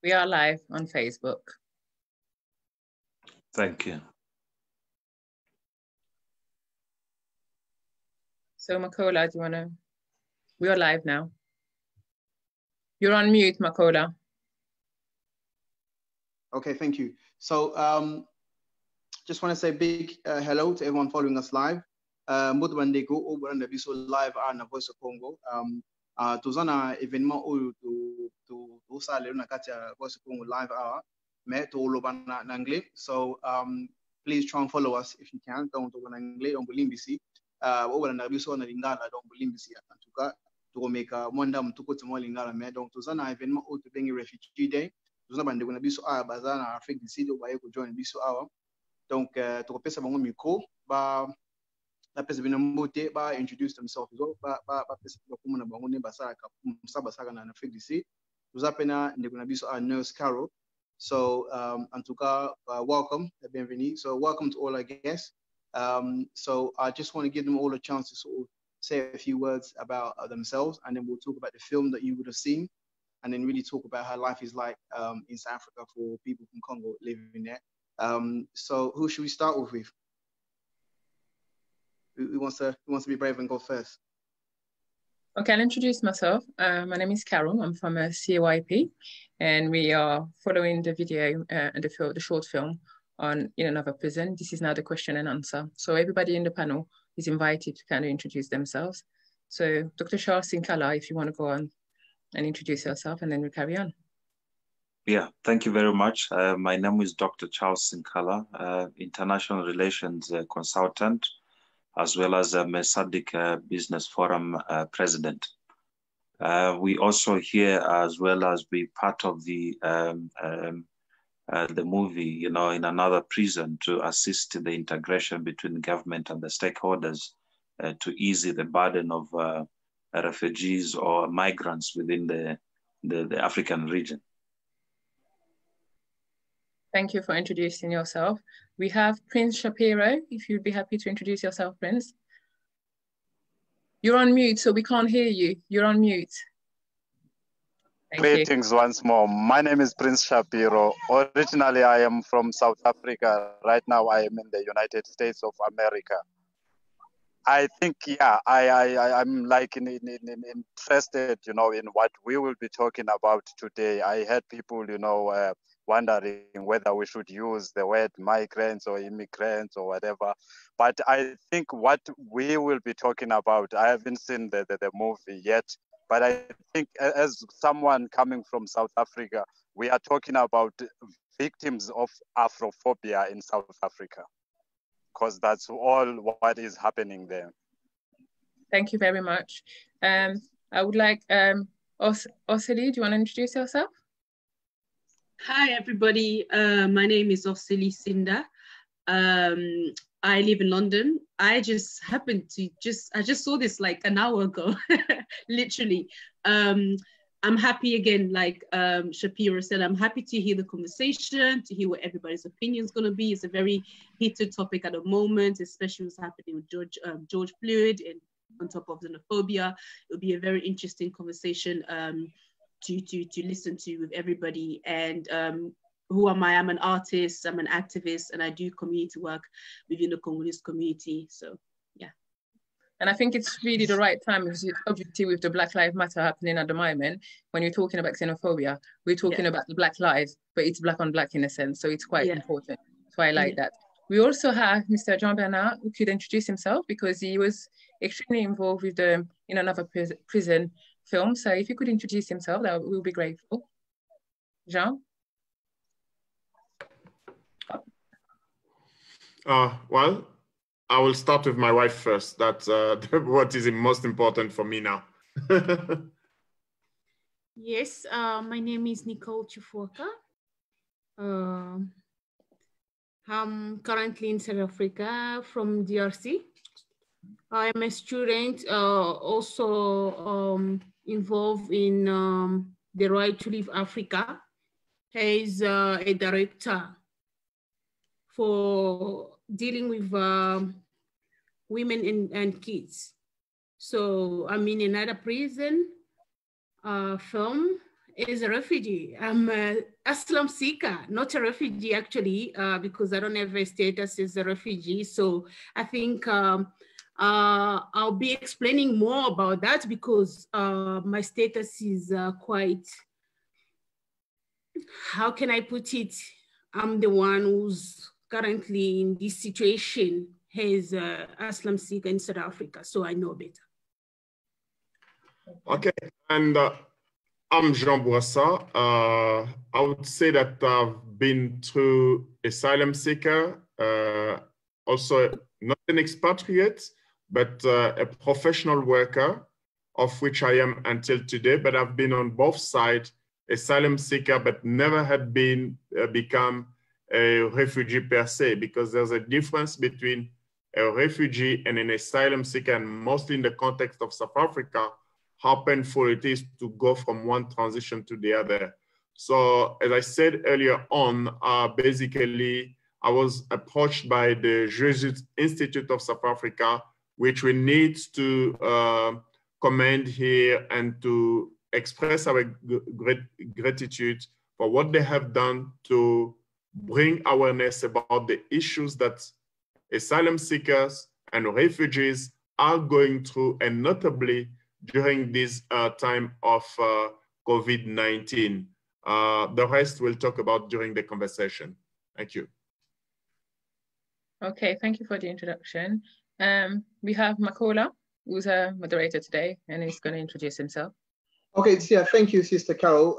We are live on Facebook. Thank you. So Makola, do you want to? We are live now. You're on mute, Makola. Okay, thank you. So just want to say big hello to everyone following us live. Mudwandego Oberanda Biso live na Voice of Congo. Tuzana événement ou to sale na katia Voice of Congo live hour. Mais to loba na anglais. So please try and follow us if you can. Don't to anglais on Bulimbisi. Oberanda Biso na Lingala don Bulimbisi en tout cas. To make mwanda mtuko temo Lingala mais donc tuzana événement ou to bengi refugee day. Tuzana bande kuna biso bazana Afrique du Sud obaye ko join biso hour. Donc tokopesa bango micro ba la pesa bina mbote ba introduce themselves as well ba pesa ba kumuna bango ne basaka musabasaka na Afrique du Sud. Tuzapena ndeko na biso Nurse Carol. So en tout cas welcome, bienvenue. So welcome to all our guests. So I just want to give them all a chance to sort of say a few words about themselves, and then we'll talk about the film that you would have seen, and then really talk about how life is like in South Africa for people from Congo living there. So who should we start with? Who wants to be brave and go first? Okay, I'll introduce myself. My name is Carol. I'm from CYP, and we are following the video and the short film on In Another Prison. This is now the question and answer. So everybody in the panel is invited to kind of introduce themselves. So Dr. Sinkala, if you want to go on and introduce yourself, and then we'll carry on. Yeah, thank you very much. My name is Dr. Charles Sinkala, international relations consultant, as well as a SADC Business Forum president. We also here, as well as be part of the movie, you know, In Another Prison, to assist the integration between government and the stakeholders to ease the burden of refugees or migrants within the African region. Thank you for introducing yourself. We have Prince Shapiro, if you'd be happy to introduce yourself, Prince. You're on mute, so we can't hear you. You're on mute. Greetings once more. My name is Prince Shapiro. Originally, I am from South Africa. Right now, I am in the United States of America. I think, yeah, I'm like interested, you know, in what we will be talking about today. I had people, you know, wondering whether we should use the word migrants or immigrants or whatever. But I think what we will be talking about, I haven't seen the movie yet, but I think as someone coming from South Africa, we are talking about victims of Afrophobia in South Africa, because that's all what is happening there. Thank you very much. I would like, Osili, do you want to introduce yourself? Hi, everybody. My name is Osili Sinda. I live in London. I just happened to I just saw this like an hour ago, literally. I'm happy again, like Shapiro said, I'm happy to hear the conversation, to hear what everybody's opinion is going to be. It's a very heated topic at the moment, especially what's happening with George Floyd and on top of xenophobia. It'll be a very interesting conversation to listen to with everybody. And who am I? I'm an artist, I'm an activist, and I do community work within the Congolese community. So, yeah. And I think it's really the right time, obviously with the Black Lives Matter happening at the moment, when you're talking about xenophobia, we're talking about the Black lives, but it's Black on Black in a sense. So it's quite important. So I like that. We also have Mr. Jean Bernard, who could introduce himself because he was extremely involved with the In Another Prison film. So if he could introduce himself, that we'll be grateful. Jean? Well, I will start with my wife first. That's what is most important for me now. Yes, my name is Nicole Chifuoka. I'm currently in South Africa from DRC. I'm a student, also involved in the Right to Live Africa as a director for dealing with women and kids. So I'm in another prison film as a refugee. I'm an asylum seeker, not a refugee actually, because I don't have a status as a refugee. So I think I'll be explaining more about that because my status is quite, how can I put it? I'm the one who's currently in this situation as asylum seeker in South Africa, so I know better. Okay, and I'm Jean Bourassa. I would say that I've been through asylum seeker, also not an expatriate, but a professional worker, of which I am until today, but I've been on both sides, asylum seeker, but never had been become a refugee per se, because there's a difference between a refugee and an asylum seeker, and mostly in the context of South Africa, how painful it is to go from one transition to the other. So as I said earlier on, basically, I was approached by the Jesuit Institute of South Africa, which we need to commend here and to express our great gratitude for what they have done to bring awareness about the issues that asylum seekers and refugees are going through, and notably during this time of COVID-19. The rest we'll talk about during the conversation. Thank you. Okay, thank you for the introduction. We have Makola, who's a moderator today, and he's going to introduce himself. Okay, so yeah, thank you, Sister Carol.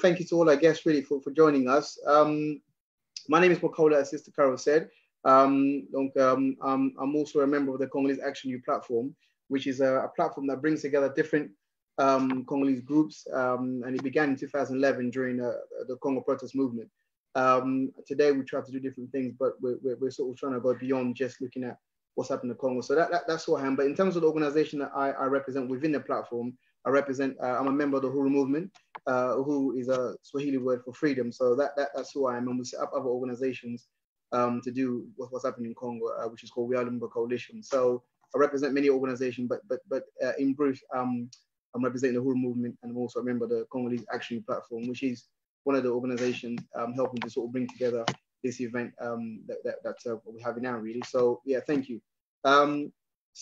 Thank you to all our guests really for joining us. My name is Makola, as Sister Carol said. I'm also a member of the Congolese Action U platform, which is a platform that brings together different Congolese groups, and it began in 2011 during the Congo protest movement. Today we try to do different things, but we're sort of trying to go beyond just looking at what's happened in Congo. So that's who I am. But in terms of the organization that I represent within the platform, I'm a member of the Huru movement, who is a Swahili word for freedom. So that's who I am, and we set up other organizations to do with what's happening in Congo, which is called We Are Lumumba Coalition. So I represent many organizations, but in brief, I'm representing the Huru movement, and I'm also a member of the Congolese Action platform, which is one of the organizations helping to sort of bring together this event that we're having now, really. So yeah, thank you. I'm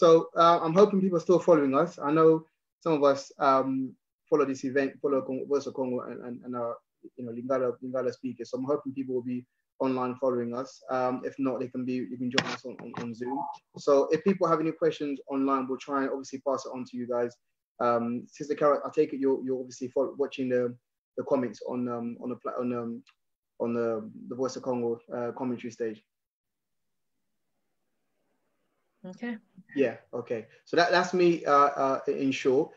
hoping people are still following us. I know some of us follow this event, follow Voice of Congo and our Lingala speakers. So I'm hoping people will be online following us. If not, you can join us on Zoom. So if people have any questions online, we'll try and obviously pass it on to you guys. Sister Carol, I take it you're obviously watching the comments on the Voice of Congo commentary stage. Okay. Yeah. Okay. So that's me in short.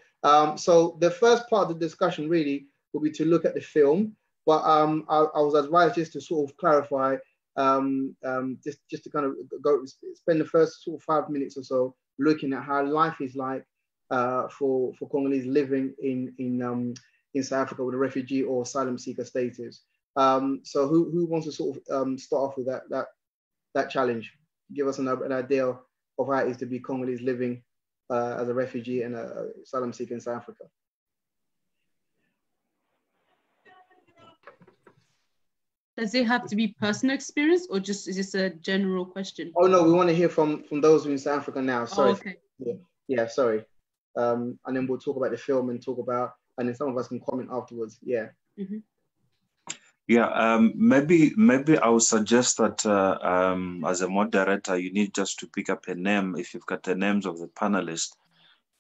So the first part of the discussion really will be to look at the film, but I was advised just to sort of clarify, just to kind of spend the first sort of 5 minutes or so looking at how life is like for Congolese living in South Africa with a refugee or asylum seeker status. So who wants to sort of start off with that challenge? Give us an idea of how it is to be Congolese living as a refugee and an asylum seeker in South Africa. Does it have to be personal experience, or is this a general question? Oh no, we want to hear from those who are in South Africa now. Sorry. Oh, okay. Yeah, sorry. And then we'll talk about the film and and then some of us can comment afterwards. Yeah. Mm-hmm. Yeah, maybe I would suggest that as a moderator, you need just to pick up a name if you've got the names of the panelists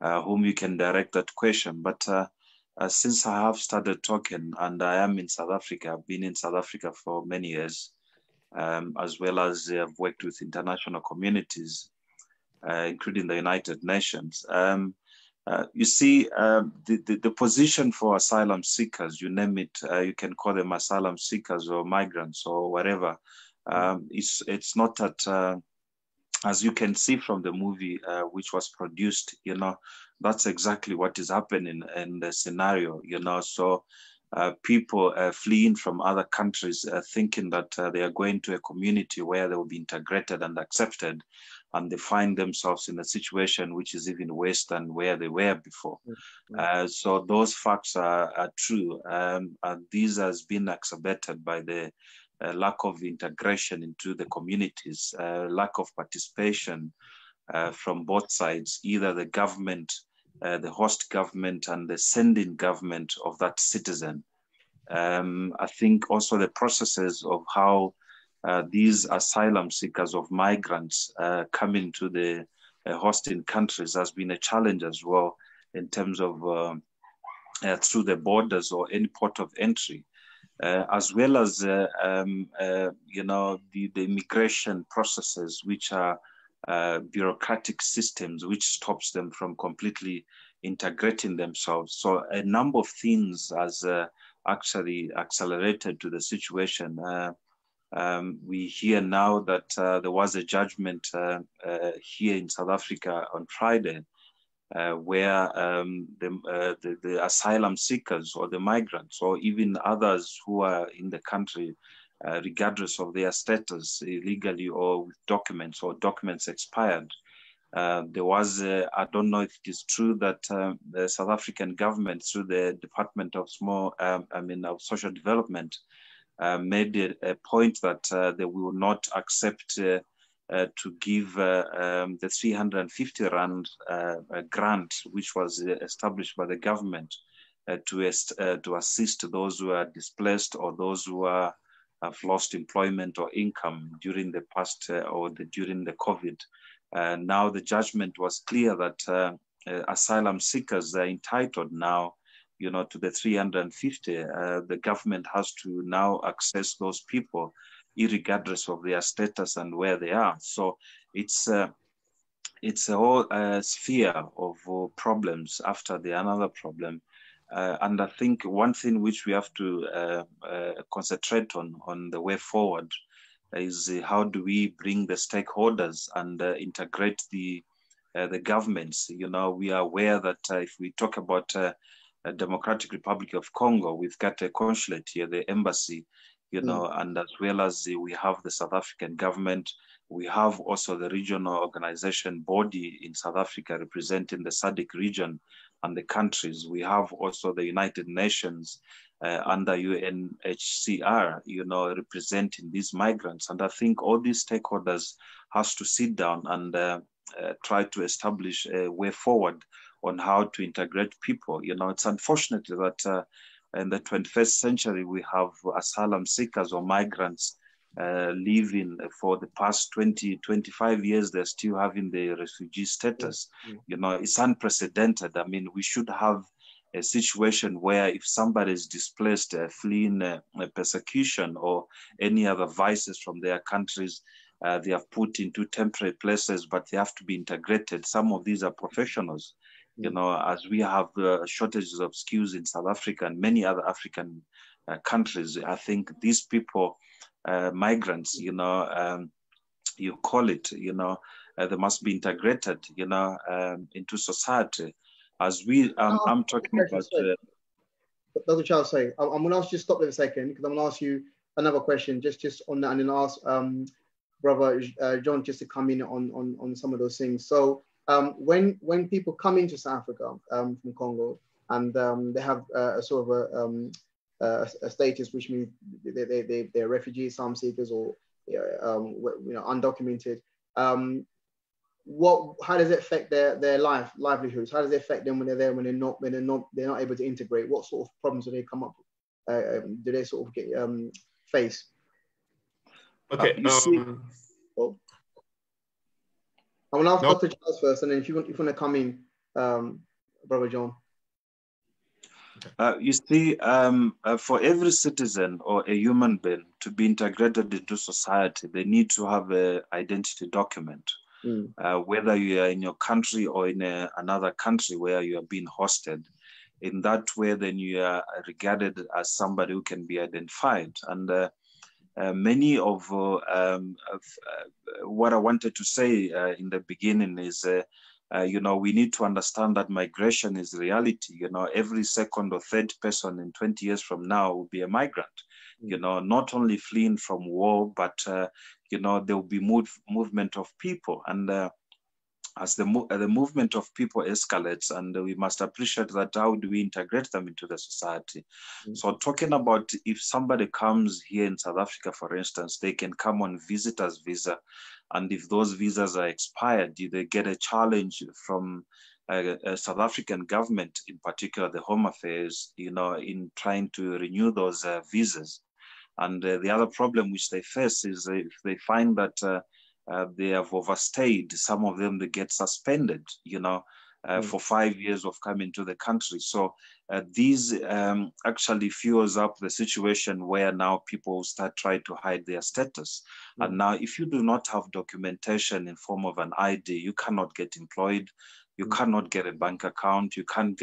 whom you can direct that question. But since I have started talking and I am in South Africa, I've been in South Africa for many years, as well as I've worked with international communities, including the United Nations. You see, the position for asylum seekers, you name it, you can call them asylum seekers or migrants or whatever. It's not that, as you can see from the movie which was produced, that's exactly what is happening in the scenario, So people fleeing from other countries, thinking that they are going to a community where they will be integrated and accepted, and they find themselves in a situation which is even worse than where they were before. So those facts are true. And these has been exacerbated by the lack of integration into the communities, lack of participation from both sides, either the government, the host government, and the sending government of that citizen. I think also the processes of how these asylum seekers of migrants come into the hosting countries has been a challenge as well, in terms of through the borders or any port of entry, as well as you know, the immigration processes, which are bureaucratic systems which stops them from completely integrating themselves. So a number of things has actually accelerated to the situation. We hear now that there was a judgment here in South Africa on Friday, where the asylum seekers or the migrants or even others who are in the country, regardless of their status, illegally or with documents or documents expired, there was, I don't know if it is true that the South African government, through the Department of of Social Development, made a point that they will not accept to give the 350 Rand grant, which was established by the government to assist those who are displaced or those who have lost employment or income during the past during the COVID. Now the judgment was clear that asylum seekers are entitled now, you know, to the 350. The government has to now access those people, irregardless of their status and where they are. So it's a whole sphere of problems after another problem. And I think one thing which we have to concentrate on the way forward is how do we bring the stakeholders and integrate the governments. You know, we are aware that if we talk about Democratic Republic of Congo, we've got a consulate here, the embassy, you know, and as well as we have the South African government, we have also the regional organization body in South Africa representing the SADC region and the countries. We have also the United Nations under UNHCR, you know, representing these migrants. And I think all these stakeholders has to sit down and try to establish a way forward on how to integrate people. You know, it's unfortunate that in the 21st century, we have asylum seekers or migrants living for the past 20, 25 years, they're still having the refugee status. You know, it's unprecedented. I mean, we should have a situation where if somebody is displaced, fleeing persecution or any other vices from their countries, they are put into temporary places, but they have to be integrated. Some of these are professionals. You know, as we have shortages of skills in South Africa and many other African countries, I think these people, migrants, you know, you call it, you know, they must be integrated, you know, into society. As we, I'm talking about... Dr. Charles, sorry, I'm going to ask you to stop there a second, because I'm going to ask you another question just on that, and then ask Brother John just to come in on some of those things. So when people come into South Africa from Congo, and they have a sort of a status which means they're refugees, asylum seekers, or you know, undocumented, how does it affect their livelihoods? How does it affect them when they're there, when they're not able to integrate? What sort of problems do they come up with? Do they sort of get face? Okay. I'm gonna ask Dr. Charles first, and then if you want to come in, Brother John. You see, for every citizen or a human being to be integrated into society, they need to have an identity document. Whether you are in your country or in another country where you are being hosted. In that way, then you are regarded as somebody who can be identified. And many of what I wanted to say in the beginning is You know, we need to understand that migration is reality. You know, every second or third person in 20 years from now will be a migrant. You know, not only fleeing from war, but, you know, there will be movement of people. And as the movement of people escalates, and we must appreciate that, how do we integrate them into the society? So talking about, if somebody comes here in South Africa, for instance, they can come on visitor's visa. And if those visas are expired, they get a challenge from a South African government, in particular the Home Affairs, you know, in trying to renew those visas. And the other problem which they face is if they find that they have overstayed, some of them, they get suspended, you know, for 5 years of coming to the country. So these actually fuels up the situation where now people start trying to hide their status. And now if you do not have documentation in form of an ID, you cannot get employed, you cannot get a bank account, you cannot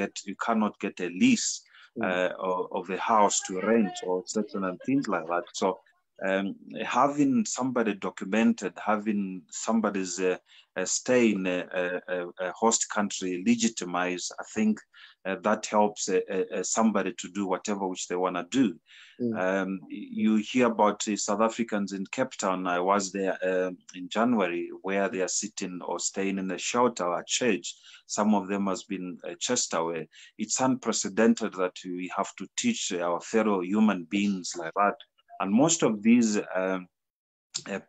get a lease of a house to rent or certain things like that. So having somebody documented, having somebody's stay in a host country legitimized, I think that helps somebody to do whatever which they want to do. You hear about South Africans in Cape Town. I was there in January, where they are sitting or staying in a shelter or a church. Some of them has been chased away. It's unprecedented that we have to teach our fellow human beings like that. And most of these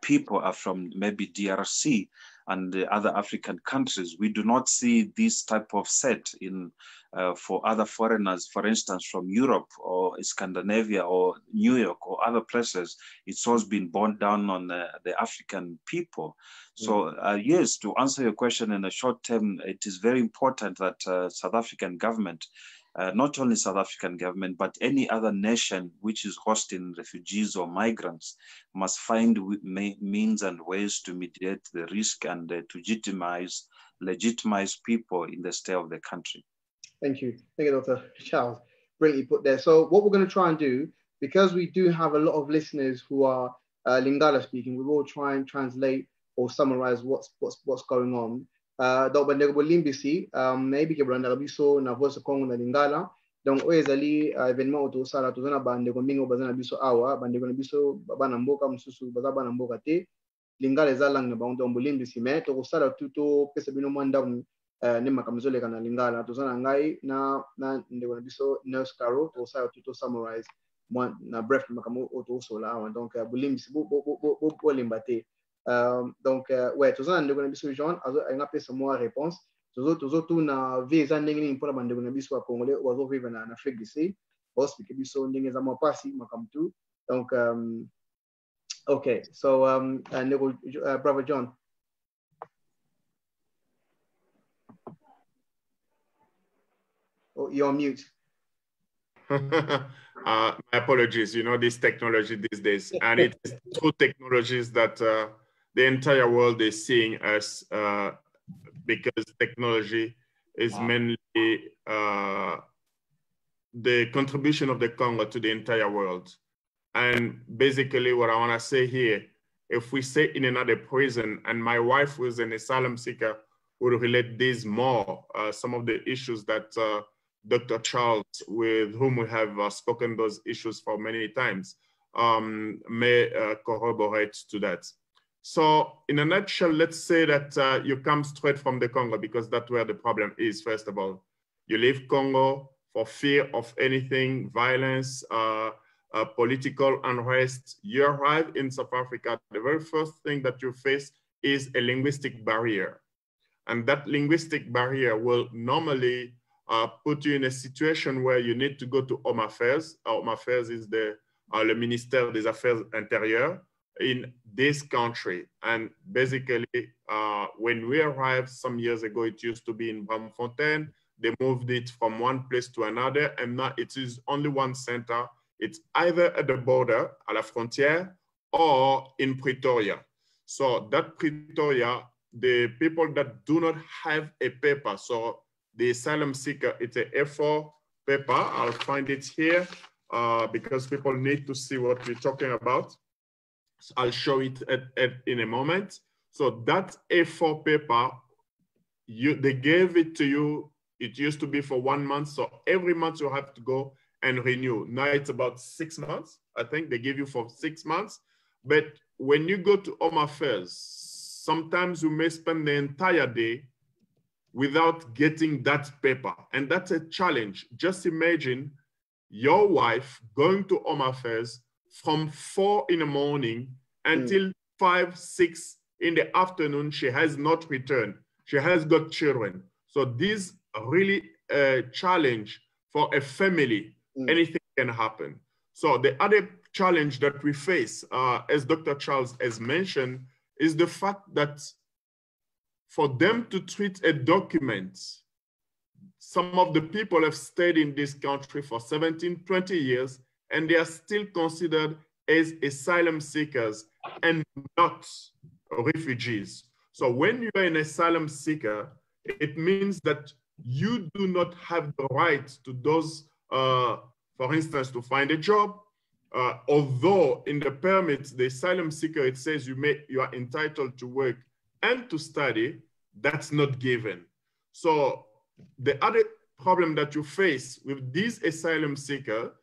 people are from maybe DRC and other African countries. We do not see this type of set in for other foreigners, for instance, from Europe or Scandinavia or New York or other places. It's always been borne down on the African people. So yes, to answer your question in a short term, it is very important that South African government, not only South African government, but any other nation which is hosting refugees or migrants must find means and ways to mitigate the risk and to legitimize people in the stay of the country. Thank you, Dr. Charles. Brilliantly put there. So what we're going to try and do, because we do have a lot of listeners who are Lingala speaking, we will try and translate or summarize what's going on. Donc bande ko limbisi maybe ke branda biso na voice Congo na Lingala. Donc ezali événement auto sala tozana bande ko mingo bazana biso awa bande ko biso bana mboka mususu bazaba na mboka te Lingala ezala na bande on limbisi mais to sala tuto pesa bino mwanda ne makamzole kana Lingala tozana ngai na ndeko na biso Nurse Caro to sala tuto summarize na bref makamu auto sola awa donc limbisi bo limbate. Donc ouais tout ça ndeko na biso Jean a pesa moi réponse toujours tout na visa ndenge pour la bande na biso congolais ozo vivre na Afrique du Sud explique biso ndenge za mapasi makamtu. Donc okay, so ndeko brother John. Oh, you're on mute. My apologies, you know, this technology these days, and it is two technologies that the entire world is seeing as because technology is mainly the contribution of the Congo to the entire world. And basically what I want to say here, if we say in another prison, and my wife who is an asylum seeker would relate this more, some of the issues that Dr. Charles, with whom we have spoken those issues for many times, may corroborate to that. So in a nutshell, let's say that you come straight from the Congo, because that's where the problem is, first of all. You leave Congo for fear of anything, violence, political unrest. You arrive in South Africa, the very first thing that you face is a linguistic barrier. And that linguistic barrier will normally put you in a situation where you need to go to Home Affairs. Home Affairs is the le ministère des Affaires Intérieures in this country. And basically, when we arrived some years ago, it used to be in Braamfontein. They moved it from one place to another, and now it is only one center. It's either at the border, à la frontière, or in Pretoria. So that Pretoria, the people that do not have a paper, so the asylum seeker, it's an A4 paper. I'll find it here because people need to see what we're talking about. So I'll show it in a moment. So that A4 paper they gave it to you. It used to be for 1 month. So every month you have to go and renew. Now it's about 6 months. I think they give you for 6 months. But when you go to Home Affairs, sometimes you may spend the entire day without getting that paper. And that's a challenge. Just imagine your wife going to Home Affairs from 4 in the morning until 5, 6 in the afternoon. She has not returned. She has got children. So this really a challenge for a family. Anything can happen. So the other challenge that we face, as Dr. Charles has mentioned, is the fact that for them to treat a document, some of the people have stayed in this country for 17, 20 years, and they are still considered as asylum seekers and not refugees. So when you are an asylum seeker, it means that you do not have the right to those, for instance, to find a job. Although in the permits, the asylum seeker, it says you are entitled to work and to study, that's not given. So the other problem that you face with this asylum seeker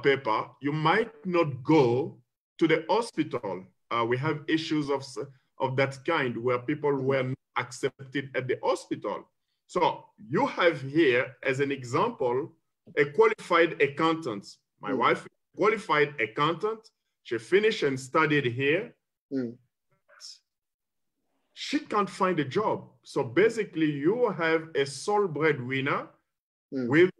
paper, you might not go to the hospital. We have issues of that kind where people were not accepted at the hospital. So you have here, as an example, a qualified accountant. My wife is a qualified accountant. She finished and studied here. She can't find a job. So basically you have a sole breadwinner with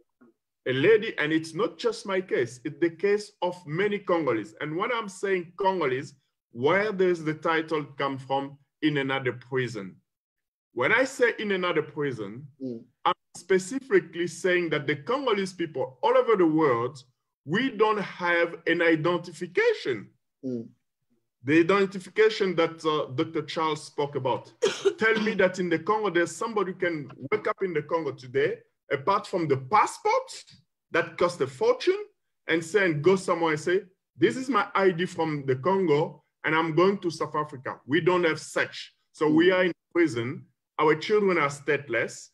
a lady, and it's not just my case, it's the case of many Congolese. And when I'm saying Congolese, where does the title come from? In another prison. When I say in another prison, I'm specifically saying that the Congolese people all over the world, we don't have an identification. The identification that Dr. Charles spoke about. Tell me that in the Congo, there's somebody who can wake up in the Congo today, apart from the passport that costs a fortune, and say, and go somewhere and say, this is my ID from the Congo, and I'm going to South Africa. We don't have such. So we are in prison. Our children are stateless.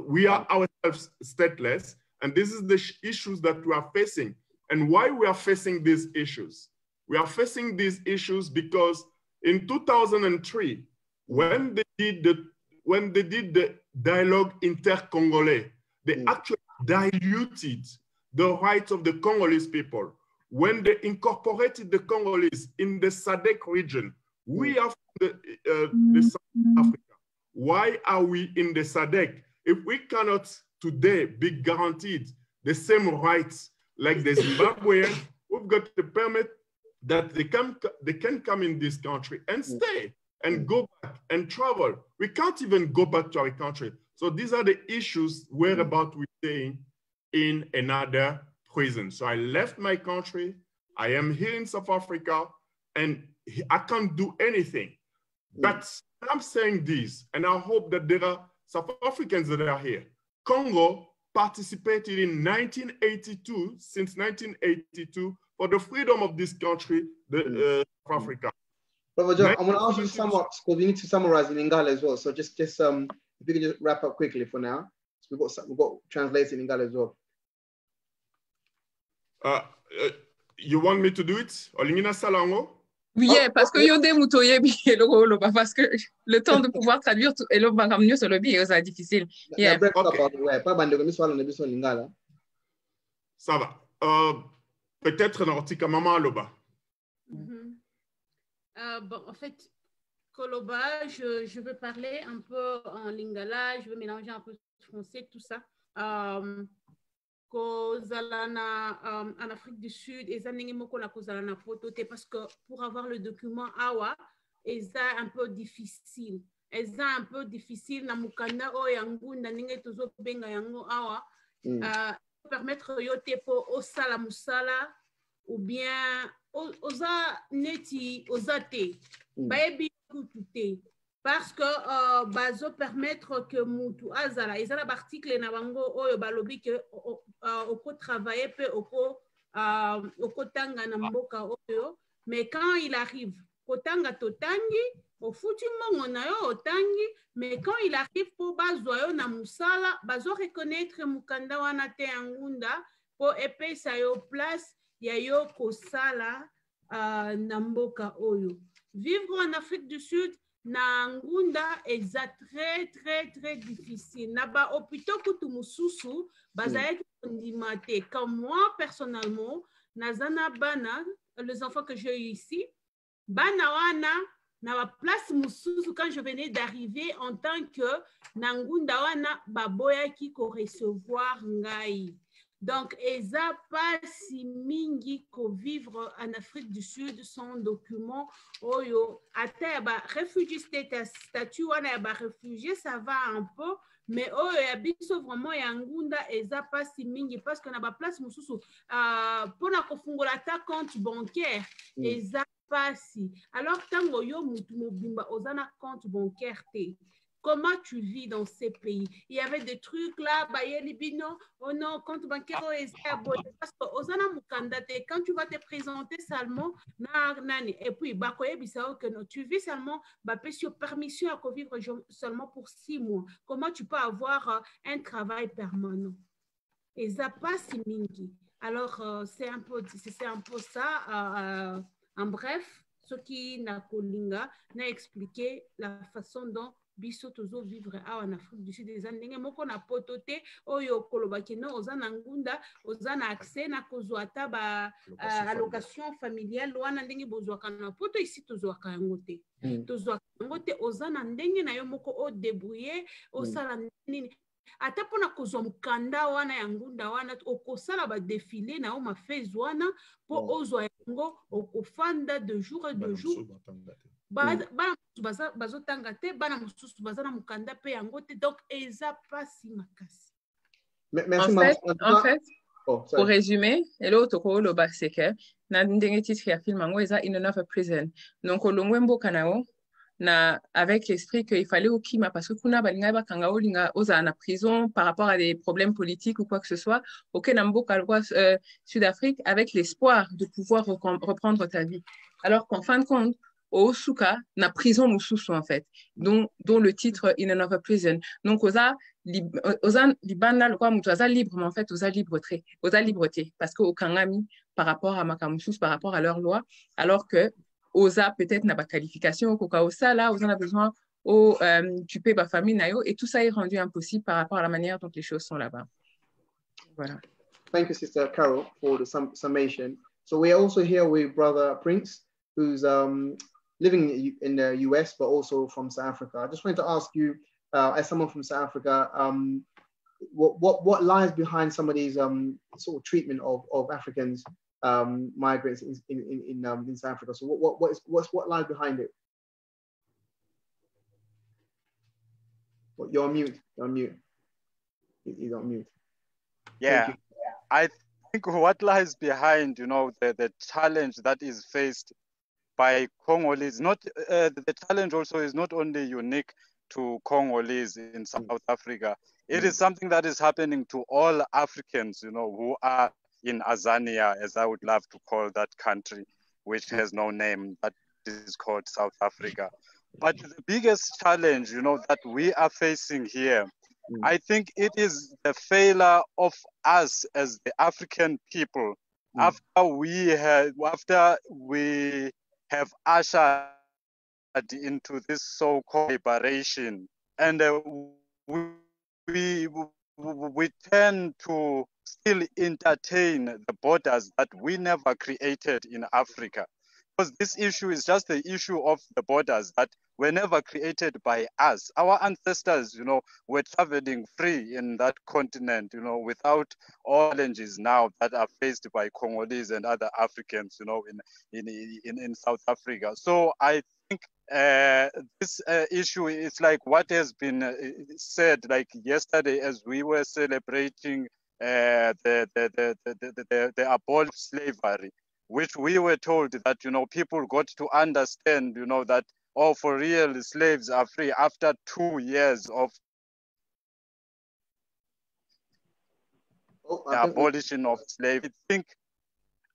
We are ourselves stateless. And this is the issues that we are facing. And why we are facing these issues? We are facing these issues because in 2003, when they did the dialogue inter-Congolais, they actually diluted the rights of the Congolese people. When they incorporated the Congolese in the SADC region, we are from the South Africa. Why are we in the SADC? If we cannot today be guaranteed the same rights like the Zimbabweans, we've got the permit that they can come in this country and stay and go back and travel. We can't even go back to our country. So these are the issues whereabout we're staying in another prison. So I left my country. I am here in South Africa and I can't do anything. But I'm saying this, and I hope that there are South Africans that are here. Congo participated in 1982, since 1982, for the freedom of this country, South Africa. Brother John, I'm going to ask you somewhat, because we need to summarize in Lingala as well. So just if you can just wrap up quickly for now. So we've got translated in Lingala as well. You want me to do it? Olingina Salango? Oui, parce que yo demoutoye bi parce que le temps de pouvoir traduire tout et le bangamnyo sur le bi c'est difficile. Yeah. Ça va. Peut-être Nortika Mama Loba. Bon, en fait, Koloba, je veux parler un peu en lingala, je veux mélanger un peu français, tout ça. Kozalana en Afrique du Sud, et Kozalana phototé parce que pour avoir le document AWA, c'est un peu difficile. C'est un peu difficile. Na mukanda o yangu na ninge tozo benga yangu AWA. Permettre yote po osala musala ou bien oza neti ozate baebi kutute parce que bazo permettre que mutu azala ezala article na bango oyo balobi que oko travailler pe oko tanga na mboka oyo mais quand il arrive kotanga totangi ofuti mbongo na yo otangi, mais quand il arrive pour bazwa yo na musala, bazo reconnaître mukanda wana te ya ngunda po epesa yo place ya yo kosala na mboka oyo. Vivre en Afrique du Sud na ngunda eza très difficile. Na ba hôpitaux kutu mususu bazaye kondima te. Comme moi personnellement, nazana bana, les enfants que j'ai eu ici, bana wana na ba place mususu quand je venais d'arriver en tant que na ngunda wana baboyaki ko recevoir ngai. Donc, eza pas si mingi ko vivre en Afrique du Sud sans document. Oyo, ata ba refugee statut wana ba réfugié, ça va un peu, mais oyo ya biso vraiment ya ngunda eza pas si mingi parce que na ba place mususu pona ko fungola ta compte bancaire eza pas si. Alors tango yo mutu mobimba ozana compte bancaire te. Comment tu vis dans ces pays? Il y avait des trucs là, oh non, compte bancaire, parce que quand tu vas te présenter seulement, et puis, que tu vis seulement, permission à vivre seulement pour 6 mois. Comment tu peux avoir un travail permanent? Et ça passe mingi. Alors, c'est un peu ça. En bref, ce qui n'a expliqué la façon dont biso tozo vivre en Afrique du Sud des ndenge moko na potote oyo kolobaki no ozana ngunda ozana accès na kozwata ba allocation familiale wana ndenge bozwaka na poto ici tozwaka yango te tozwaka yango te ozana ndenge na yo moko o débrouiller osala nini ata pona kozwa mukanda wana ya ngunda wana okosala ba défilé na o mafezi wana po ozwa yango okofanda de jour à de jour bazotanga te bana mususu bazana mukanda pe yango te donc eza pasi makasi. En fait, pour résumer, l'autre c'est que na ndenge titre ya film yango eza in another prison. Donc olongwe mboka nao na avec l'esprit qu'il fallait okima parce que kuna balinga bakanga olinga oza na prison par rapport à des problèmes politiques ou quoi que ce soit, auquel na mboka Sud-Afrique avec l'espoir de pouvoir reprendre ta vie. Alors qu'en fin de compte au Suka, na prison mususu en fait, dont le titre In Another Prison. Donc oza libana le quoi mutuaza libre, mais en fait oza libreté parce que okangami par rapport à makamusus, par rapport à leur loi, alors que oza peut-être n'a pas qualification, koka osa là, oza a besoin tu paies ma famille nayo et tout ça est rendu impossible par rapport à la manière dont les choses sont là-bas. Voilà. Thank you, Sister Carol, for the summation. So we are also here with Brother Prince, who's living in the US, but also from South Africa. I just wanted to ask you, as someone from South Africa, what lies behind some of these sort of treatment of Africans, migrants in South Africa? So what lies behind it? Well, you're on mute. You're on mute. He's on mute. Yeah, I think what lies behind, the challenge that is faced by Congolese, the challenge also is not only unique to Congolese in South Africa. It is something that is happening to all Africans, who are in Azania, as I would love to call that country, which has no name, that is called South Africa. But the biggest challenge, that we are facing here, I think it is the failure of us as the African people after we have ushered into this so-called liberation, and we tend to still entertain the borders that we never created in Africa. Because this issue is just the issue of the borders that were never created by us. Our ancestors, were traveling free in that continent, without all challenges now that are faced by Congolese and other Africans, in South Africa. So I think this issue is like what has been said, like yesterday as we were celebrating the abolition of slavery, which we were told that, people got to understand, that, for real, slaves are free after 2 years of the abolition of slavery.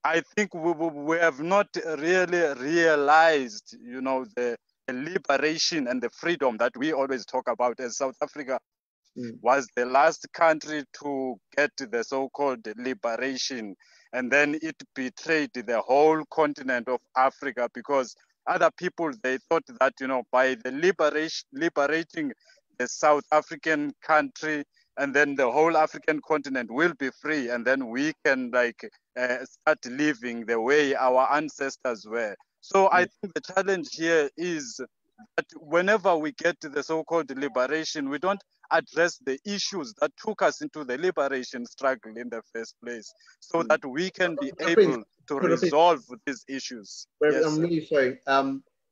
I think we have not really realized, liberation and the freedom that we always talk about, as South Africa was the last country to get the so-called liberation, and then it betrayed the whole continent of Africa, because other people, they thought that, you know, by the liberating the South African country, and then the whole African continent will be free, and then we can like start living the way our ancestors were. So I think the challenge here is that whenever we get to the so-called liberation, we don't address the issues that took us into the liberation struggle in the first place, so that we can be able to resolve these issues. Yes, I'm really sorry.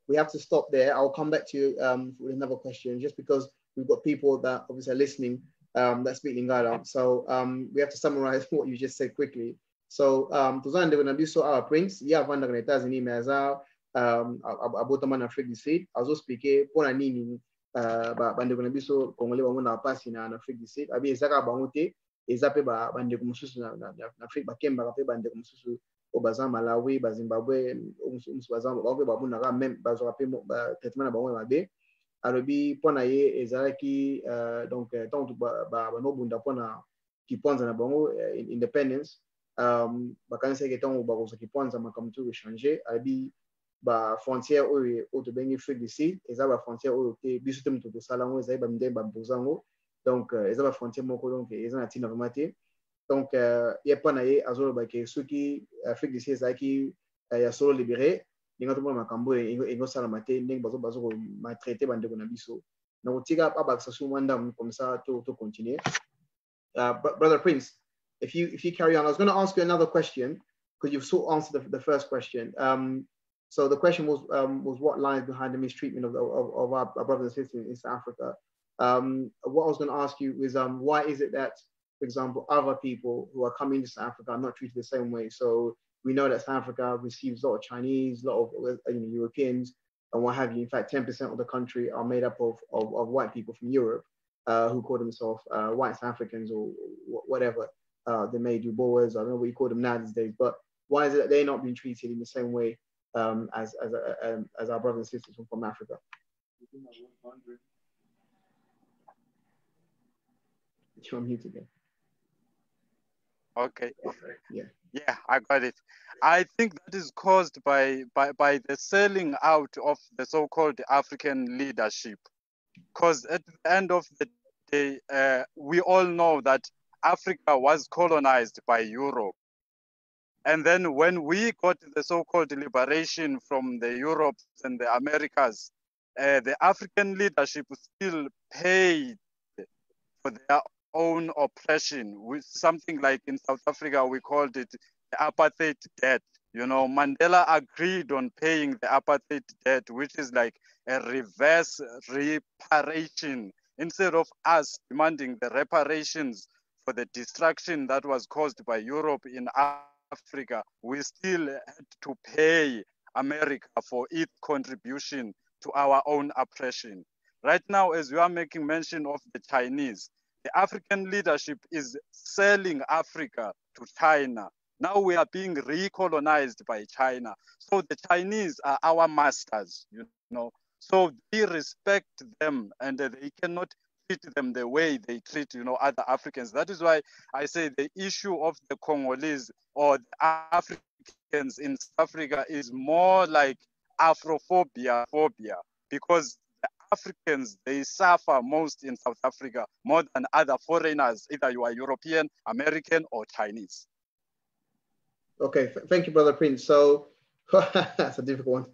We have to stop there. I'll come back to you with another question, just because we've got people that obviously are listening that speak Lingala. So we have to summarize what you just said quickly. So tuzande kuna biso our prince ya vanda kana États-Unis mais abotama na Afrique du Sud azo expliquer pona nini bande kuna biso congolais bango na pasi na Afrique du Sud abi ezaka bango te ezape bande kumususu na Afrique bakemba ka pe bande kumususu o baza Malawi ba Zimbabwe umusu baza bango babuna ka même bazo ka pe traitement na bango mabe alobi pona ye ezalaki donc tant ba no bunda pona kiponza na bango independence bakanisa ke tant ba ko kiponza makamtu changer abi ba frontière oyo otobengi Afrique du Sud eza ba frontière oyo te biso te mutu tosala ngo eza ba minde ba mbuzango donc eza ba frontière moko donc eza na tina vraiment donc ye pona ye azoloba ke soki Afrique du Sud ezalaki ya solo libéré ninga to makambo engo sala mate ndenge bazo ko maltraiter bandeko na biso na kotika ba baksasu mwanda comme ça to continuer. Brother Prince, if you carry on, I was going to ask you another question because you've sort of answered the first question. So the question was what lies behind the mistreatment of our brothers and sisters in East Africa. What I was going to ask you is why is it that, for example, other people who are coming to South Africa are not treated the same way? So we know that South Africa receives a lot of Chinese, a lot of Europeans, and what have you. In fact, 10% of the country are made up of white people from Europe who call themselves white South Africans or whatever they may do, Boers. I don't know what you call them now these days. But why is it that they're not being treated in the same way as our brothers and sisters from Africa? You're on mute again. Okay. Yeah. Yeah, I got it. I think that is caused by the selling out of the so-called African leadership. Because at the end of the day, we all know that Africa was colonized by Europe. And then when we got the so-called liberation from the Europes and the Americas, the African leadership still paid for their own oppression, with something like in South Africa, we called it the apartheid debt. You know, Mandela agreed on paying the apartheid debt, which is like a reverse reparation. Instead of us demanding the reparations for the destruction that was caused by Europe in Africa, we still had to pay America for its contribution to our own oppression. Right now, as we are making mention of the Chinese, the African leadership is selling Africa to China. Now we are being recolonized by China. So the Chinese are our masters, you know. So we respect them and they cannot treat them the way they treat, you know, other Africans. That is why I say the issue of the Congolese or the Africans in South Africa is more like Afrophobia, because the Africans, they suffer most in South Africa more than other foreigners, either you are European, American, or Chinese. Okay, thank you, Brother Prince. So that's a difficult one.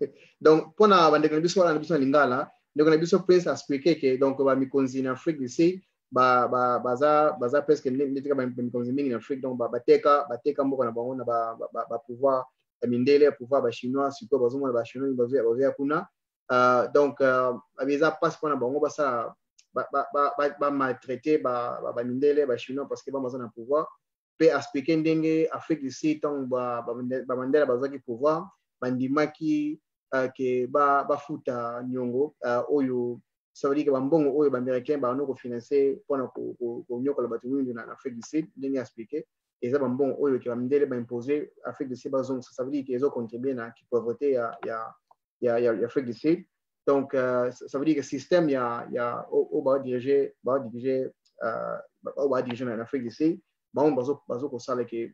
Donc, pour na bande kana biso na biso lingala, donc na biso Prince a expliqué que donc ba mikonzi na Afrique du Sud baza presque netika ba mikonzi mingi na Afrique, donc bateka mboko na bango na ba pouvoir mindele pouvoir ba chinois surtout bazomona ba chinois bazoya kuna donc abeza passe pour na bango basa ba maltraiter ba mindele ba chinois parce que ba maza na pouvoir pe expliquer ndenge Afrique du Sud tant ba Mandela bazaki pouvoir bandimaki ke ba futa nyongo oyo ça veut dire que bambongo oyo ba américain ba no ko financer pona ko nyokola batu windu na Afrique du Sud ndenge expliquer eza bambongo oyo ke ba Mandela ba imposer Afrique du Sud bazong, ça veut dire que ezo contribuer na ki pauvreté ya Afrique du Sud. Donc, ça veut dire que le système, il y a au bas dirigé en Afrique d'ici, on va ça que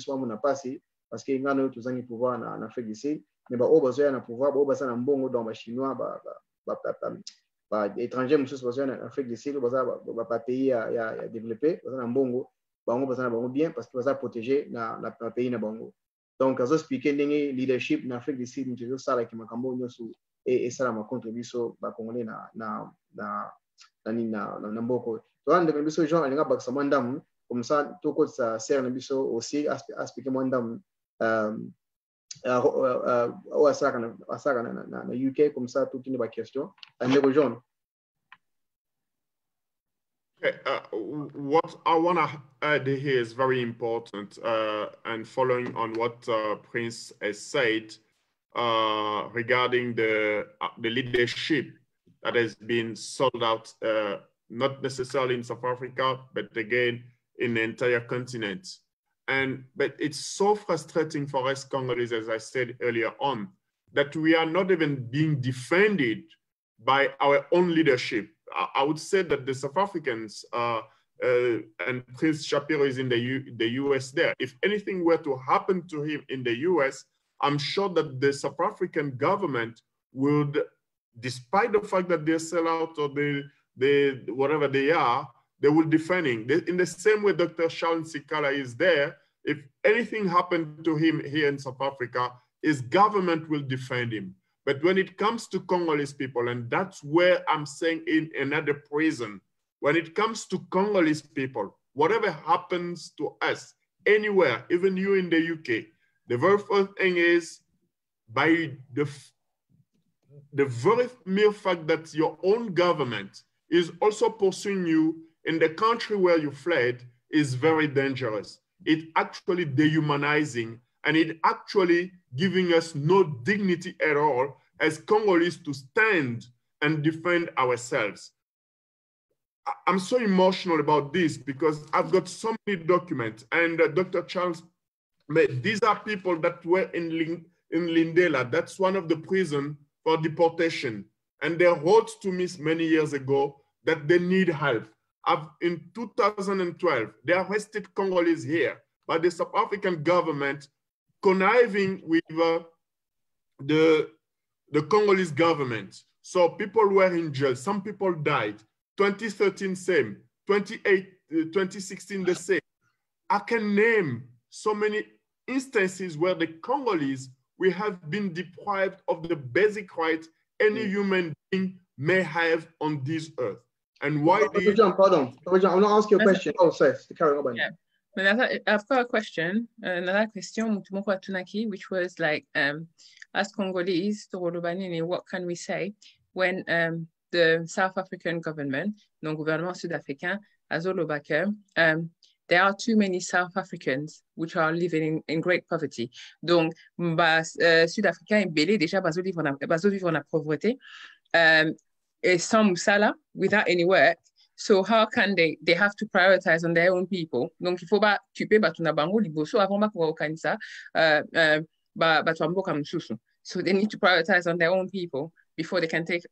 on a passé parce qu'il y a tous les pouvoirs en Afrique d'ici, mais au besoin de pouvoir, au besoin d'un bon dans les Chinois, étrangers, monsieur, besoin en Afrique d'ici, pas pays à développer, besoin d'un bon, on besoin d'un bien parce que ça protéger le pays na bongo. Donc, as expliqué leadership en Afrique d'ici, nous faisons ça avec Makambo et ça m'a contribué sur la Congolais na mboko. Donc, on a besoin de gens qui ont besoin mandam comme ça tout côté ça sert besoin aussi expliquer mandam au ça na UK comme ça toute une question. And les gens. What I want to add here is very important, and following on what Prince has said regarding the leadership that has been sold out, not necessarily in South Africa, but again in the entire continent. But it's so frustrating for us Congolese, as I said earlier on, that we are not even being defended by our own leadership. I would say that the South Africans, and Prince Shapiro is in the US there. If anything were to happen to him in the US, I'm sure that the South African government would, despite the fact that they sell out or they whatever they are, they will defend him. In the same way Dr. Charles Sinkala is there, if anything happened to him here in South Africa, his government will defend him. But when it comes to Congolese people, and that's where I'm saying in another prison, when it comes to Congolese people, whatever happens to us anywhere, even you in the UK, the very first thing is by the very mere fact that your own government is also pursuing you in the country where you fled is very dangerous. It actually dehumanizing, and it actually giving us no dignity at all as Congolese to stand and defend ourselves. I'm so emotional about this because I've got so many documents, and Dr. Charles, these are people that were in Lindela. That's one of the prisons for deportation. And they wrote to me many years ago that they need help. In 2012, they arrested Congolese here by the South African government conniving with the Congolese government. So people were in jail. Some people died. 2013, same. 2016, the same. I can name so many instances where the Congolese, we have been deprived of the basic rights any human being may have on this earth. And why pardon. I want to ask you a question. Oh, sorry, carry on. Yeah. I've got a question, another question, which was like, as Congolese, what can we say when the South African government, the gouvernement sud-africain, as there are too many South Africans which are living in great poverty. Donc, Sud-Africains belé déjà bazo vivre en pauvreté, et sans moussala, without any work. So how can they have to prioritize on their own people? Donc, il faut pas tuer batuna bango liboso avant ba ko kanisa batwambo kamsusu. So they need to prioritize on their own people before they can take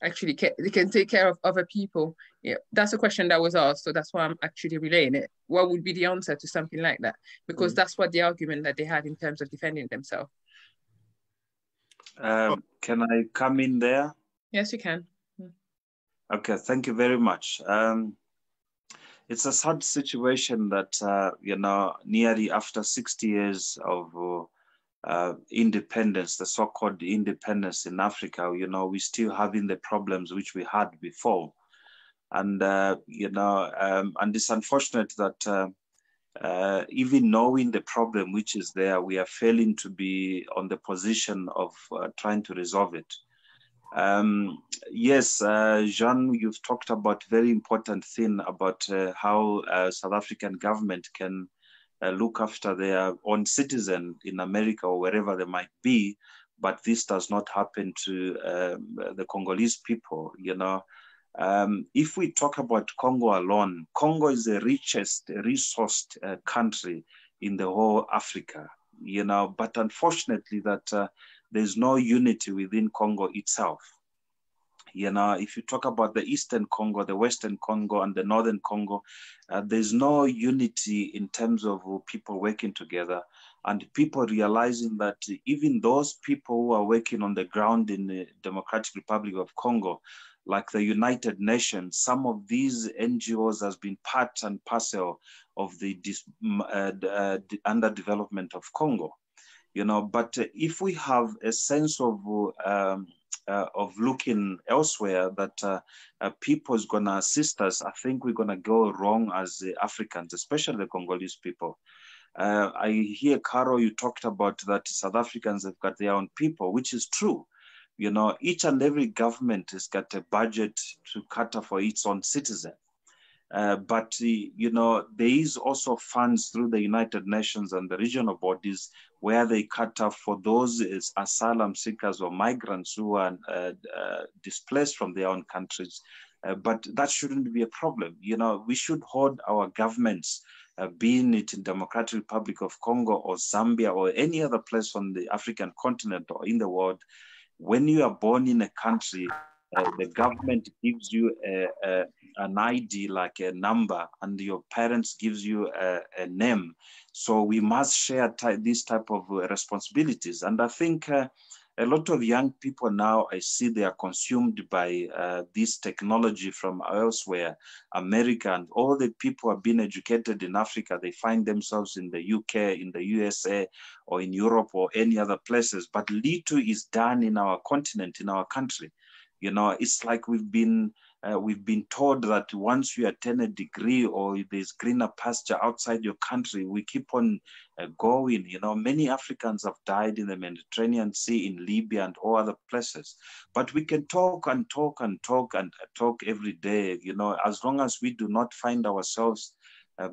they can take care of other people. Yeah, that's a question that was asked, so that's why I'm actually relaying it. What would be the answer to something like that? Because that's what the argument that they had in terms of defending themselves. Can I come in there? Yes, you can. Okay, thank you very much. It's a sad situation that, nearly after 60 years of independence, the so-called independence in Africa, we're still having the problems which we had before. And, and it's unfortunate that even knowing the problem which is there, we are failing to be on the position of trying to resolve it. Yes, Jean, you've talked about very important thing about how South African government can look after their own citizen in America or wherever they might be, but this does not happen to the Congolese people, If we talk about Congo alone, Congo is the richest resourced country in the whole Africa, but unfortunately that there's no unity within Congo itself. You know, if you talk about the Eastern Congo, the Western Congo, and the Northern Congo, there's no unity in terms of people working together and people realizing that even those people who are working on the ground in the Democratic Republic of Congo, like the United Nations, some of these NGOs has been part and parcel of the underdevelopment of Congo. You know, but if we have a sense of looking elsewhere, that people is going to assist us, I think we're going to go wrong as Africans, especially the Congolese people. I hear, Caro, you talked about that South Africans have got their own people, which is true. You know, each and every government has got a budget to cater for its own citizen. But, you know, there is also funds through the United Nations and the regional bodies where they cater for those asylum seekers or migrants who are displaced from their own countries. But that shouldn't be a problem. You know, we should hold our governments, being it in Democratic Republic of Congo or Zambia or any other place on the African continent or in the world. When you are born in a country, the government gives you an ID, like a number, and your parents gives you a name. So we must share these type of responsibilities. And I think a lot of young people now, I see they are consumed by this technology from elsewhere, America, and all the people have been educated in Africa. They find themselves in the UK, in the USA, or in Europe, or any other places. But little is done in our continent, in our country. You know, it's like we've been told that once you attain a degree or there's greener pasture outside your country, we keep on going. You know, many Africans have died in the Mediterranean Sea, in Libya, and all other places. But we can talk and talk and talk and talk every day. You know, as long as we do not find ourselves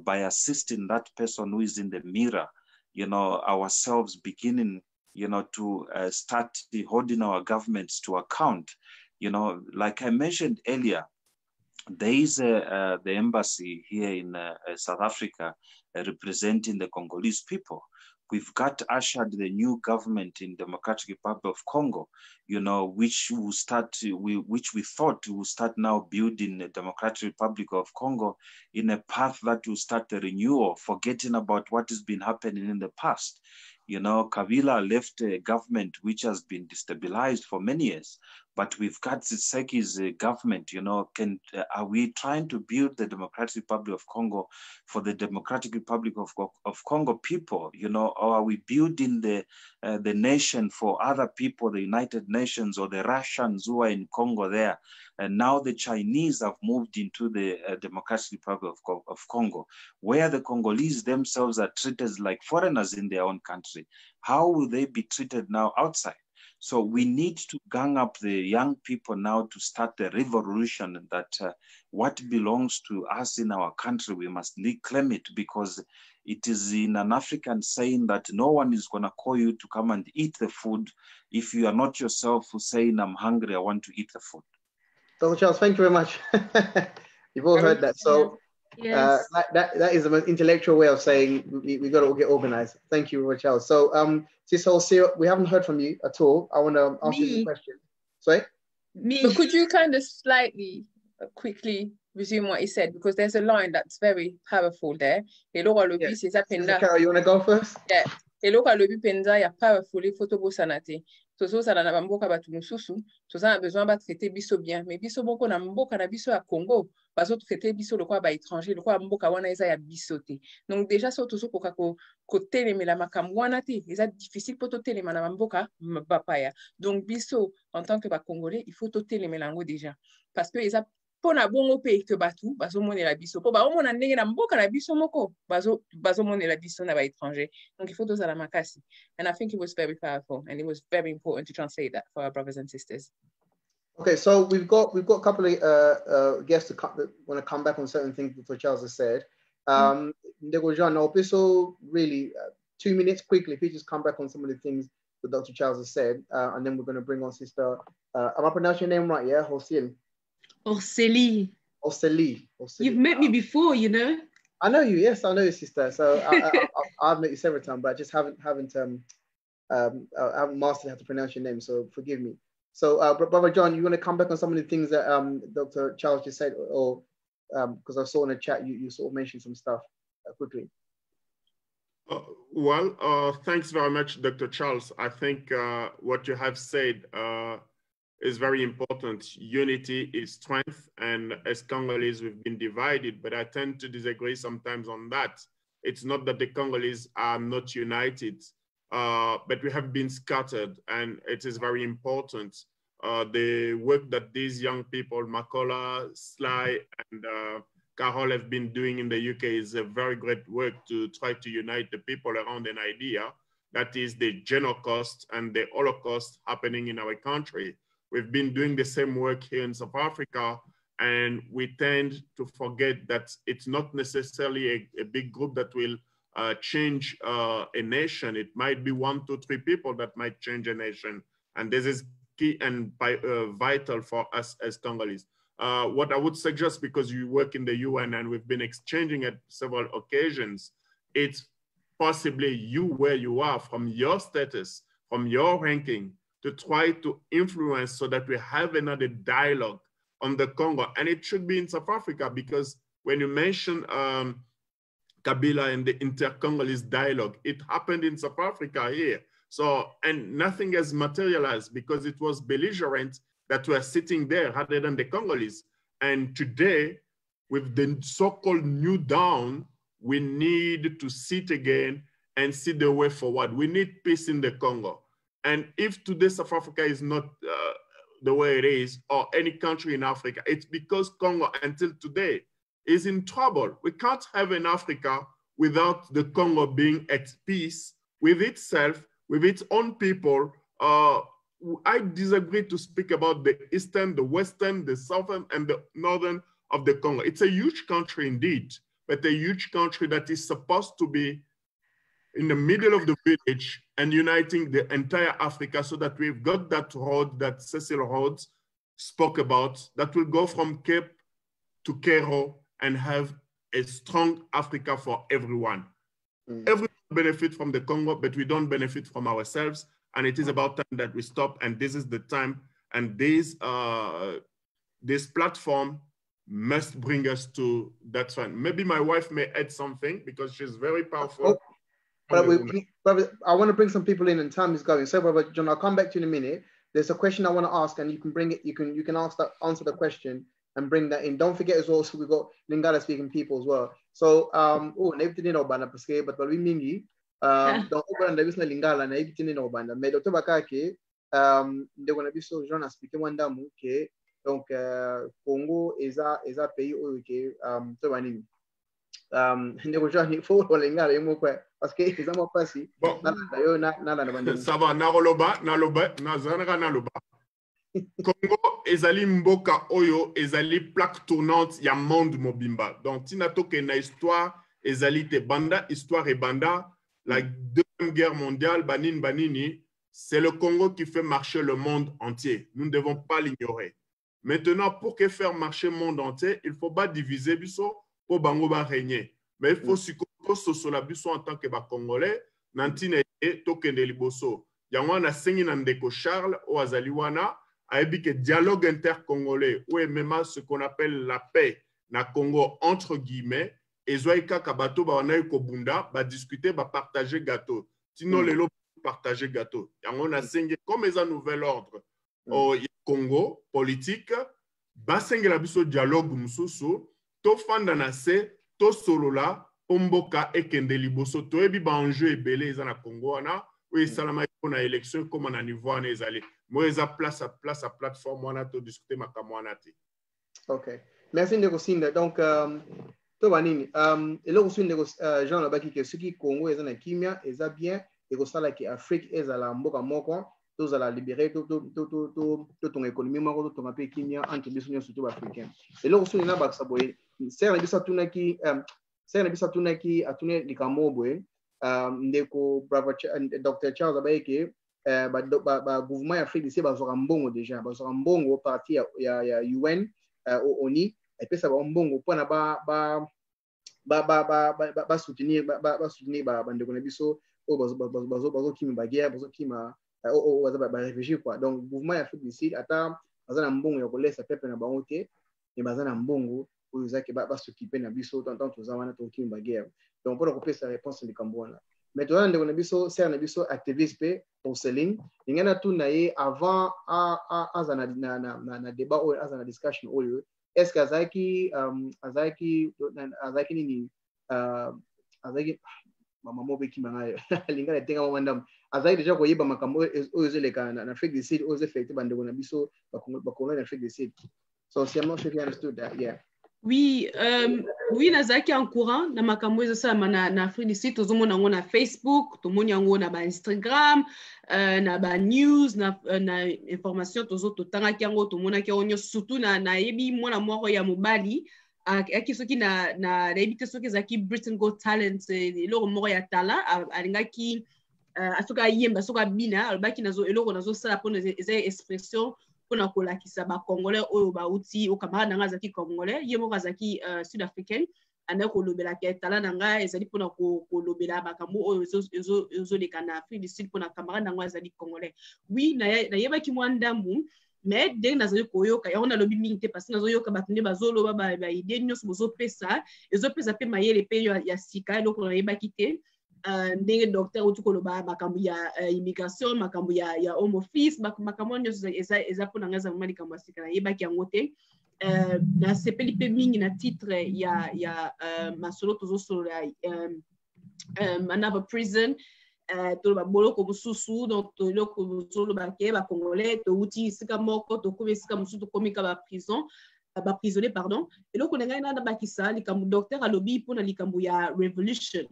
by assisting that person who is in the mirror, you know, ourselves beginning, you know, to start holding our governments to account. You know, like I mentioned earlier, there is the embassy here in South Africa representing the Congolese people. We've got ushered the new government in Democratic Republic of Congo, you know, which we thought will start now building the Democratic Republic of Congo in a path that will start a renewal, forgetting about what has been happening in the past. You know, Kabila left a government which has been destabilized for many years, but we've got Tsiseki's government. You know, are we trying to build the Democratic Republic of Congo for the Democratic Republic of Congo people? You know, or are we building the nation for other people, the United Nations or the Russians who are in Congo there? And now the Chinese have moved into the Democratic Republic of Congo, where the Congolese themselves are treated like foreigners in their own country. How will they be treated now outside? So we need to gang up the young people now to start the revolution that what belongs to us in our country, we must reclaim it, because it is in an African saying that no one is going to call you to come and eat the food if you are not yourself saying, I'm hungry, I want to eat the food. Dr. Charles, thank you very much. You've all heard that. So yes. That is the most intellectual way of saying we got to get organized. Thank you, Dr. Charles. So, Sis, we haven't heard from you at all. I want to ask you a question. Sorry? But could you kind of slightly, quickly resume what he said? Because there's a line that's very powerful there. Hello, Sinkala, you want to go first? Yeah. Hello, Kalobi Penza, ya powerful, photo sanate. Tozo sala na bamboka batu mususu, toza na besoin ba traiter biso bien. Mais biso boko na mboka na biso ya Congo, bazo traiter biso le kwa ba étranger, le kwa mboka wana eza ya biso te. Donc déjà so tozo koka ko telemela makambo wana te, eza difficile pour to telema na mboka bapaya. Donc biso en tant que ba Congolais, il faut to telemela ngo déjà parce que eza pona bongo pe que batu bazo monela biso po ba omona ndenge na mboka na biso moko bazo monela biso na ba étranger. Donc il faut to zala makasi. And I think it was very powerful and it was very important to translate that for our brothers and sisters. Okay, so we've got a couple of guests that want to come back on certain things that Charles has said. Ndegojan, also really 2 minutes quickly, if you just come back on some of the things that Dr. Charles has said, and then we're going to bring on Sister, am I pronouncing your name right? Yeah, Hosil. Orseli. You've met me before, you know. I know you. Yes, I know you, Sister. So I've met you several times, but I just haven't I haven't mastered how to pronounce your name, so forgive me. So, Brother John, you want to come back on some of the things that Dr. Charles just said, or because I saw in the chat you sort of mentioned some stuff quickly. Thanks very much, Dr. Charles. I think what you have said is very important. Unity is strength, and as Congolese, we've been divided, but I tend to disagree sometimes on that. It's not that the Congolese are not united, but we have been scattered, and it is very important. The work that these young people, Makola, Sly, and Carol have been doing in the UK is a very great work to try to unite the people around an idea that is the Genocost and the Holocaust happening in our country. We've been doing the same work here in South Africa, and we tend to forget that it's not necessarily a big group that will change a nation. It might be 1, 2, 3 people that might change a nation. And this is key and vital for us as Congolese. What I would suggest, because you work in the UN and we've been exchanging at several occasions, it's possibly you where you are, from your status, from your ranking, to try to influence so that we have another dialogue on the Congo. And it should be in South Africa, because when you mention Kabila and the inter-Congolese dialogue, it happened in South Africa here. So, and nothing has materialized because it was belligerent that were sitting there rather than the Congolese. And today, with the so-called new dawn, we need to sit again and see the way forward. We need peace in the Congo. And if today South Africa is not the way it is, or any country in Africa, it's because Congo until today is in trouble. We can't have an Africa without the Congo being at peace with itself, with its own people. I disagree to speak about the eastern, the western, the southern, and the northern of the Congo. It's a huge country indeed, but a huge country that is supposed to be in the middle of the village and uniting the entire Africa, so that we've got that road that Cecil Rhodes spoke about, that will go from Cape to Cairo and have a strong Africa for everyone. Everyone benefit from the Congo, but we don't benefit from ourselves. And it is about time that we stop. And this is the time. And this platform must bring us to that one. Maybe my wife may add something because she's very powerful. But I want to bring some people in, and time is going. So, Brother John, I'll come back to you in a minute. There's a question I want to ask, and you can bring it. You can answer the question and bring that in. Don't forget as well. So we've got Lingala speaking people as well. So everything no bana paske, but we mingi donc on a vu na Lingala na everything no bana. Mais Dr. Bakake de gonna be so John a speaking wanda mu ke donc Congo eza pays oyo ke to bani ndeko John faut Lingala yemo kwa parce que ils ont pas si ça va na loba na zanaka na loba. Congo ezali mboka oyo ezali plaque tournante ya monde mobimba. Donc tina toke na histoire ezali te banda histoire et banda la Deuxième Guerre mondiale banini, c'est le Congo qui fait marcher le monde entier. Nous ne devons pas l'ignorer. Maintenant, pour que faire marcher le monde entier, il faut pas diviser biso pour bango ba régner. Mais il faut sikoto so la biso en tant que ba Congolais nantine toke de liboso. Yango na sengi na ndeko Charles o azali wana ayebi que dialogue intercongolais ou même ce qu'on appelle la paix na Congo entre guillemets ezoika kabato ba wana ko bunda ba discuter ba partager gâteau sinon lelo partager gâteau yango na sengi comme eza nouvel ordre au Congo politique ba sengela biso dialogue mususu to fanda na se to solola pomboka ekende liboso to ebi ba enjeu ebele eza na Congo wana oui salama na élection comme na niveau na ezali moi eza place à plateforme wana to discuter makambo wana te. OK, merci ndeko Sinda. Donc to banini eloko su ndeko Jean Labaki ke soki Congo eza na kimia eza bien eko sala ki Afrique eza la mboka moko to za la libérer to ton économie moko to ngape kimia entre biso nyonso to africain. Eloko su na baksa boye sera bisa tunaki atune likambo boye ndeko bravo Dr. Charles Abayeke ba gouvernement ya Afrique d'ici bazoka mbongo déjà bazoka mbongo parti ya UN ONU et puis ça va mbongo pour na ba soutenir ba ndeko na biso bazo kima baguerre bazo kima baza ba réfugié quoi. Donc mouvement Afrique du Sud ata baza na mbongo ya kolesa peuple na bango te et baza na mbongo oyo ezaki ba s'occuper na biso tant toza wana to kima baguerre. Donc pour kopesa réponse de Kambona. Mais toi ndeko na biso ser na biso activiste pe porcelaine ingana tu na ye avant azana na débat ou azana discussion oyo est-ce que azaki nini azaki mama mo beki manga linga tenga mwandam azaki déjà koyeba makambo oyo zeleka na Afrique du Sud oyo effective bandeko na biso bakongole na Afrique du Sud. So si I'm not sure if you understood that, yeah. Oui, oui, nazaki en courant na makambo ezo sa na Afrique du Sud tozo mona ngo na Facebook, to moni ngo na ba Instagram, na ba news na information tozo totanga ki ngo to mona ki onyo surtout na yebi mwana moko ya mobali aki soki na rebite soki zaki Britain Got Talent eloko moko ya tala alingaki asoka yemba soka bina albaki nazo eloko nazo sala pona eza expression pona kolakisa ba congolais oyo ba uti o camarade nanga zaki congolais yemo kazaki sud-africaine anda kolobela ke tala nanga ezali pona kolobela makambo oyo ezo leka na Afrique du Sud pona camarade nanga ezali congolais. Oui na yebaki mwandamu mais dès nazali koyoka ya ona lobi mingi te parce que nazoyoka batunde bazoloba ba idée nyonso bozopesa ezopesa pe mayele pe ya sika eloko na yebaki te ndenge docteur utu koloba makambo ya immigration makambo ya home office makambo nyonso eza pona ngaza mali kambo sika na yebaki yango te na sepeli pe mingi na titre ya masolo tozosolo another prison to ba boloko bususu donc to loko busolo ba ke ba congolais to uti sika moko to komi sika musu to komi ka ba prison ba prisonnier pardon eloko ngai na ba kisa likambo docteur alobi pona likambo ya revolution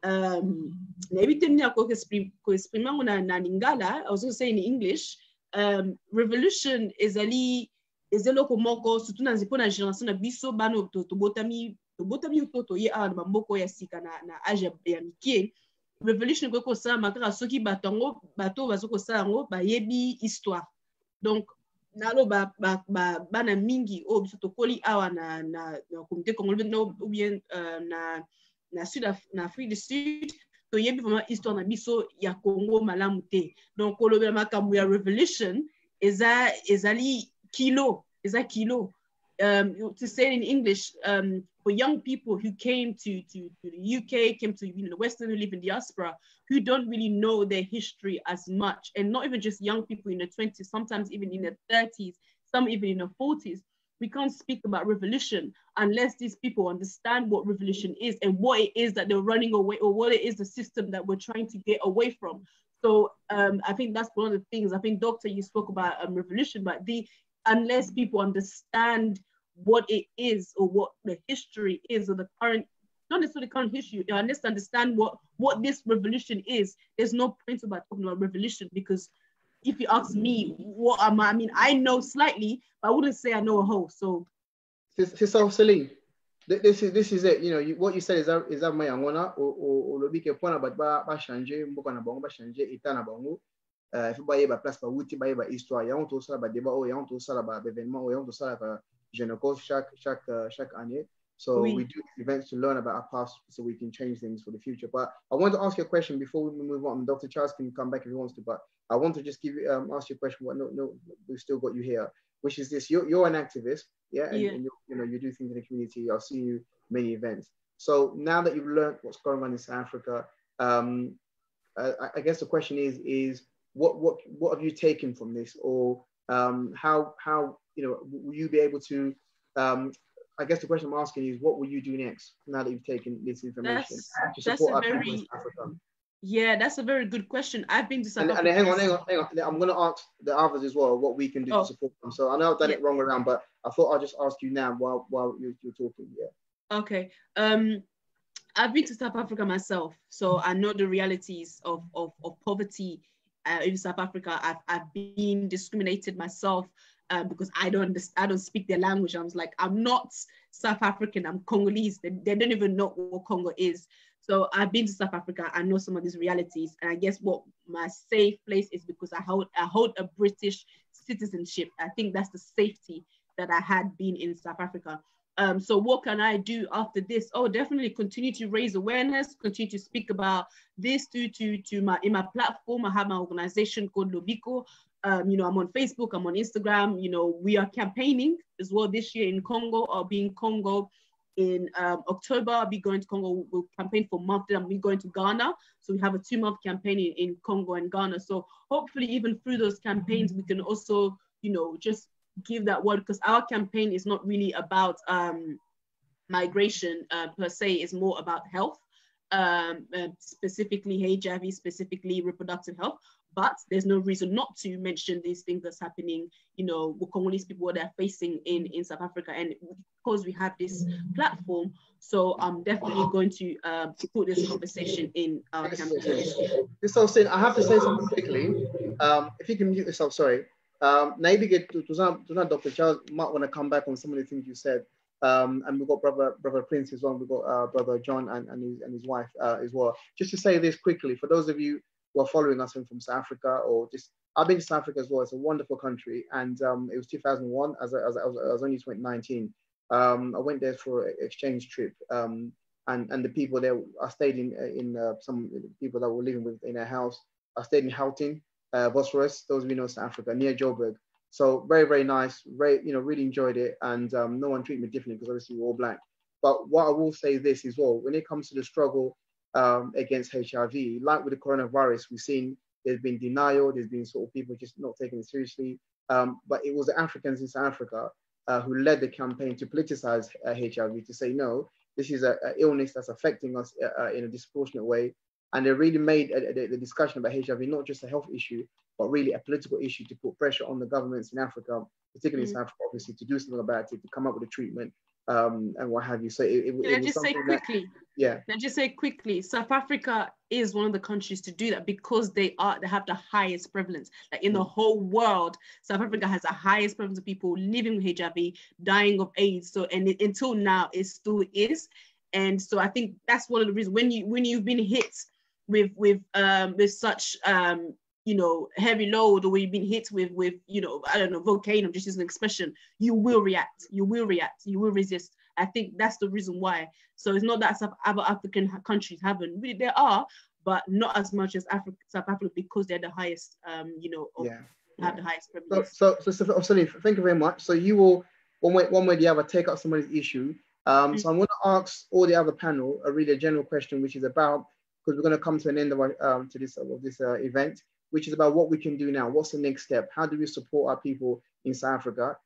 na ebite ni ako exprimer na lingala I was going to say in English revolution ezaloko moko surtout na zipo na génération na biso bano to botami utoto ye a na mboko ya sika na age ya mikie revolution ko sa makara soki bato bazoko sa ngo ba yebi histoire donc nalo bana mingi o biso to koli awa na communauté congolaise ou bien na Afrique du Sud to yebi vraiment histoire na biso ya Congo malamu te donc kolobela makambo ya revolution ezali kilo to say it in English for young people who came to the UK, came to the Western, who live in diaspora, who don't really know their history as much, and not even just young people in the 20s, sometimes even in the 30s, some even in the 40s. We can't speak about revolution unless these people understand what revolution is and what it is that they're running away, or what it is the system that we're trying to get away from. So I think that's one of the things. I think, Doctor, you spoke about revolution, but unless people understand what it is or what the history is or the current, not necessarily the current history, unless understand what this revolution is, there's no point about talking about revolution, because if you ask me what am I mean, I know slightly, but I wouldn't say I know a whole. So Sister Celine, this is it. You know, what you said is that my angona or lobi ke pona ba changer mboka na bango ba changer état na bango. If ba ye ba place ba wuti ba ye ba histoire, ya on to sala ba débat o ya on to sala ba événement o ya on to sala ba jeune cause chaque année. So we do events to learn about our past so we can change things for the future. But I want to ask you a question before we move on. Dr. Charles can come back if he wants to, but I want to just give you ask you a question. No, we've still got you here, which is this: you're an activist, yeah, and you do things in the community. I've seen you many events. So now that you've learned what's going on in South Africa, I guess the question is what have you taken from this, or how will you be able to I guess the question I'm asking is, what will you do next now that you've taken this information to support our people in Africa? Yeah, that's a very good question. I've been to South Africa. And hang on. I'm going to ask the others as well what we can do to support them. So I know I've done it wrong around, but I thought I'll just ask you now while you're talking. Yeah. Okay. I've been to South Africa myself, so I know the realities of poverty in South Africa. I've been discriminated myself. Because I don't speak their language. I was like, I'm not South African, I'm Congolese. They don't even know what Congo is. So I've been to South Africa. I know some of these realities. And I guess what my safe place is because I hold a British citizenship. I think that's the safety that I had been in South Africa. So what can I do after this? Oh, definitely continue to raise awareness, continue to speak about this in my platform. I have my organization called Lobiko. You know, I'm on Facebook, I'm on Instagram. You know, we are campaigning as well this year in Congo. I'll be in Congo in October. I'll be going to Congo. We'll campaign for a month. Then I'll be going to Ghana. So we have a 2-month campaign in Congo and Ghana. So hopefully even through those campaigns, we can also, you know, just give that word, because our campaign is not really about migration per se. It's more about health, specifically HIV, specifically reproductive health. But there's no reason not to mention these things that's happening, you know, with Congolese people, what they're facing in South Africa. And because we have this platform, so I'm definitely going to put this conversation in our campaign. So, I have to say something quickly. If you can mute yourself, sorry. Maybe get to Dr. Charles might want to come back on some of the things you said. And we've got brother Prince as well. We've got brother John and his wife as well. Just to say this quickly, for those of you who are following us from South Africa, or just, I've been to South Africa as well. It's a wonderful country, and it was 2001. As I was only 19. I went there for an exchange trip, and the people there, I stayed in some people that were living with in their house. I stayed in Gauteng, Bosphorus. Those of you know South Africa, near Joburg. So very, very nice. Really enjoyed it, and no one treated me differently because obviously we're all black. But what I will say this as well, when it comes to the struggle against HIV, like with the coronavirus, we've seen there's been denial, there's been sort of people just not taking it seriously. But it was the Africans in South Africa who led the campaign to politicize HIV, to say, no, this is an illness that's affecting us in a disproportionate way. And they really made the discussion about HIV not just a health issue, but really a political issue to put pressure on the governments in Africa, particularly in South Africa, obviously, to do something about it, to come up with a treatment and what have you. So Can I just say quickly, South Africa is one of the countries to do that because they have the highest prevalence. Like in the whole world, South Africa has the highest prevalence of people living with HIV, dying of AIDS. So, and until now, it still is. And so I think that's one of the reasons when you've been hit with such you know, heavy load, or you've been hit with you know, I don't know, volcano, just as an expression, you will react, you will resist. I think that's the reason why. So it's not that other African countries haven't. Really, there are, but not as much as South Africa, because they're the highest, you know, have the highest prevalence. So thank you very much. So you will, one way or the other, take up somebody's issue. So I'm going to ask all the other panel a general question, which is about, because we're going to come to an end of this event, which is about what we can do now. What's the next step? How do we support our people in South Africa?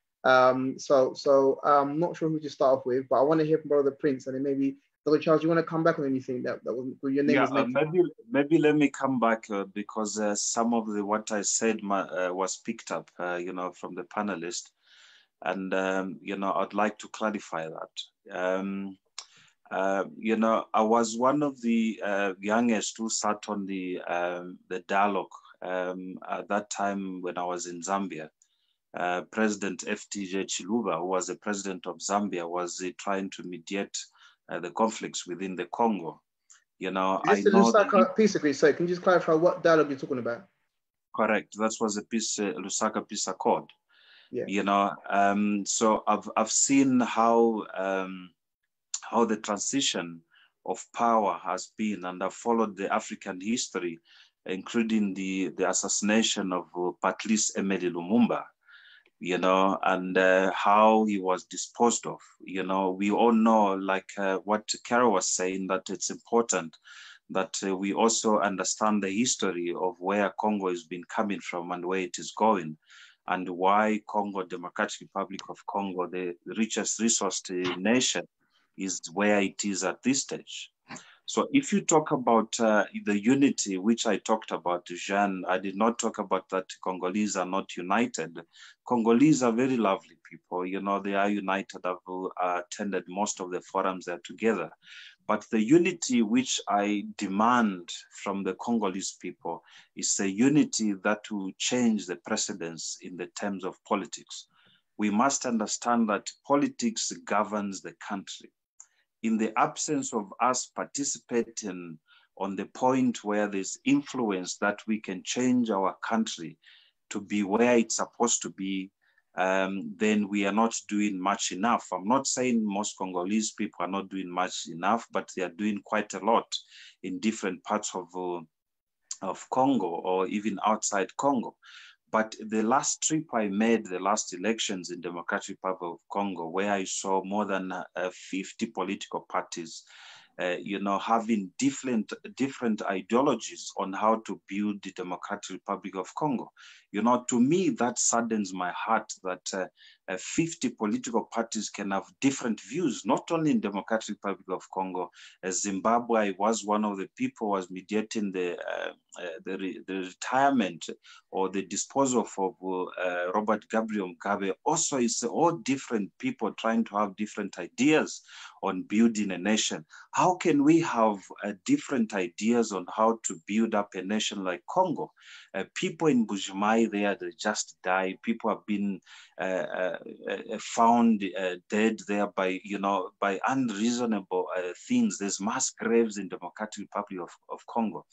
So I'm not sure who to start off with, but I want to hear from Brother Prince, and then maybe Dr. Charles, you want to come back on anything that was your name was mentioned? Maybe let me come back because some of what I said was picked up, you know, from the panelists, and you know, I'd like to clarify that. You know, I was one of the youngest who sat on the dialogue at that time when I was in Zambia. President FTJ Chiluba, who was the president of Zambia, was trying to mediate the conflicts within the Congo. You know, I know Lusaka peace agreement. So can you just clarify what dialogue you're talking about? Correct. That was the Lusaka Peace Accord. Yeah. You know, so I've seen how the transition of power has been, and I've followed the African history, including the assassination of Patrice Emery Lumumba, you know, and how he was disposed of. You know, we all know, like what Carol was saying, that it's important that we also understand the history of where Congo has been coming from and where it is going, and why Congo, Democratic Republic of Congo, the richest resourced nation, is where it is at this stage. So if you talk about the unity, which I talked about, Jean, I did not talk about that Congolese are not united. Congolese are very lovely people. You know, they are united. I've attended most of the forums there together. But the unity which I demand from the Congolese people is a unity that will change the precedence in the terms of politics. We must understand that politics governs the country. In the absence of us participating on the point where there's influence that we can change our country to be where it's supposed to be, then we are not doing much enough. I'm not saying most Congolese people are not doing much enough, but they are doing quite a lot in different parts of Congo or even outside Congo. But the last trip I made, the last elections in Democratic Republic of Congo, where I saw more than 50 political parties, you know, having different ideologies on how to build the Democratic Republic of Congo. You know, to me, that saddens my heart that 50 political parties can have different views, not only in Democratic Republic of Congo. Zimbabwe, I was one of the people who was mediating the retirement or the disposal of Robert Gabriel Mugabe. Also, it's all different people trying to have different ideas on building a nation. How can we have different ideas on how to build up a nation like Congo? People in Bujumayi there, they just die. People have been found dead there by, you know, by unreasonable things. There's mass graves in Democratic Republic of Congo.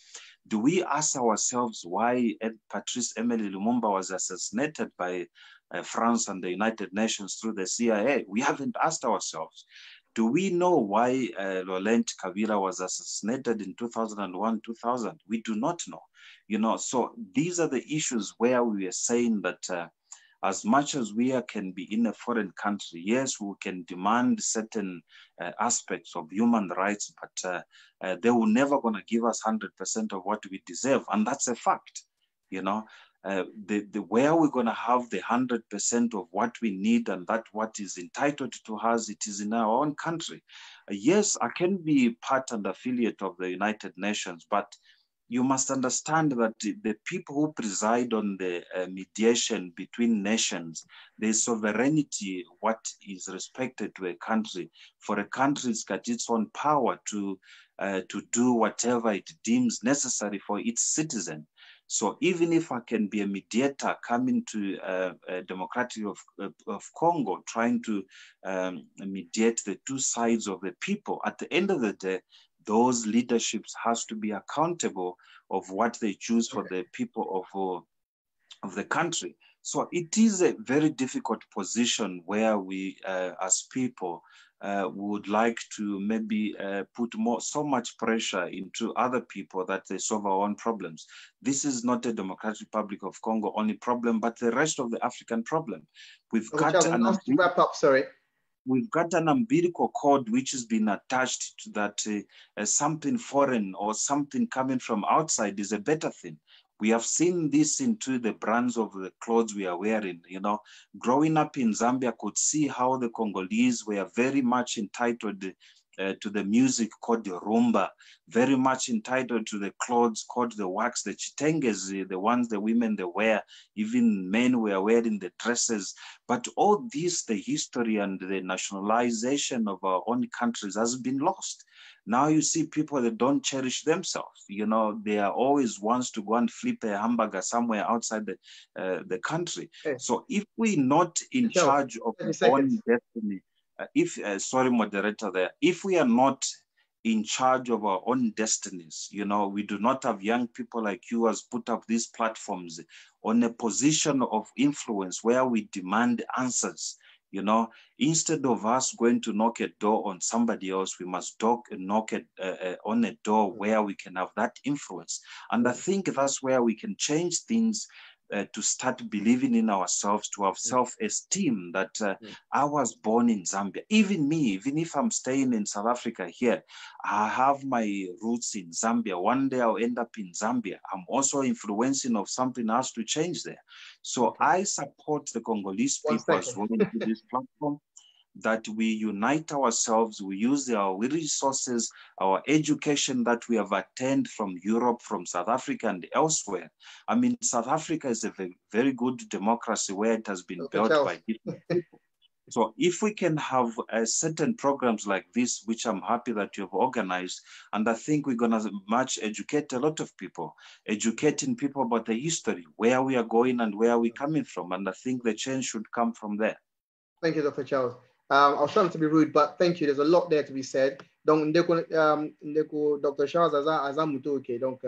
Do we ask ourselves why Patrice Emery Lumumba was assassinated by France and the United Nations through the CIA? We haven't asked ourselves. Do we know why Laurent Kabila was assassinated in 2001, 2000? We do not know. You know, so these are the issues where we are saying that as much as we can be in a foreign country, yes, we can demand certain aspects of human rights, but they will never going to give us 100% of what we deserve. And that's a fact, you know. Where we're going to have the 100% of what we need and that what is entitled to us, it is in our own country. Yes, I can be part and affiliate of the United Nations, but you must understand that the people who preside on the mediation between nations, the sovereignty, what is respected to a country, for a country's got its own power to do whatever it deems necessary for its citizen. So even if I can be a mediator coming to Democratic of Congo, trying to mediate the two sides of the people, at the end of the day, those leaderships has to be accountable of what they choose for the people of the country. So it is a very difficult position where we, as people, would like to maybe put so much pressure into other people that they solve our own problems. This is not a Democratic Republic of Congo only problem, but the rest of the African problem. We've got wrap up, sorry. We've got an umbilical cord which has been attached to that something foreign or something coming from outside is a better thing. We have seen this into the brands of the clothes we are wearing. You know, growing up in Zambia, could see how the Congolese were very much entitled to the music called the rumba, very much entitled to the clothes called the wax, the chitenges, the ones the women they wear, even men were wearing the dresses. But all this, the history and the nationalization of our own countries has been lost. Now you see people that don't cherish themselves. You know, they are always wants to go and flip a hamburger somewhere outside the country. Okay. So if we're not in charge of our own destiny, sorry, moderator there, if we are not in charge of our own destinies, you know, we do not have young people like you as put up these platforms on a position of influence where we demand answers. You know, instead of us going to knock a door on somebody else, we must knock on a door where we can have that influence. And I think that's where we can change things to start believing in ourselves, to have self-esteem that I was born in Zambia. Even me, even if I'm staying in South Africa here, I have my roots in Zambia. One day I'll end up in Zambia. I'm also influencing of something else to change there. So I support the Congolese people as well into this platform, that we unite ourselves, we use our resources, our education that we have attained from Europe, from South Africa and elsewhere. I mean, South Africa is a very good democracy where it has been built by different people. So if we can have certain programs like this, which I'm happy that you've organized, and I think we're going to much educate a lot of people, educating people about the history, where we are going and where we're coming from. And I think the change should come from there. Thank you, Dr. Charles. I was trying to be rude, but thank you. There's a lot there to be said. Donc, Dr. Charles aza muto okay. Donc,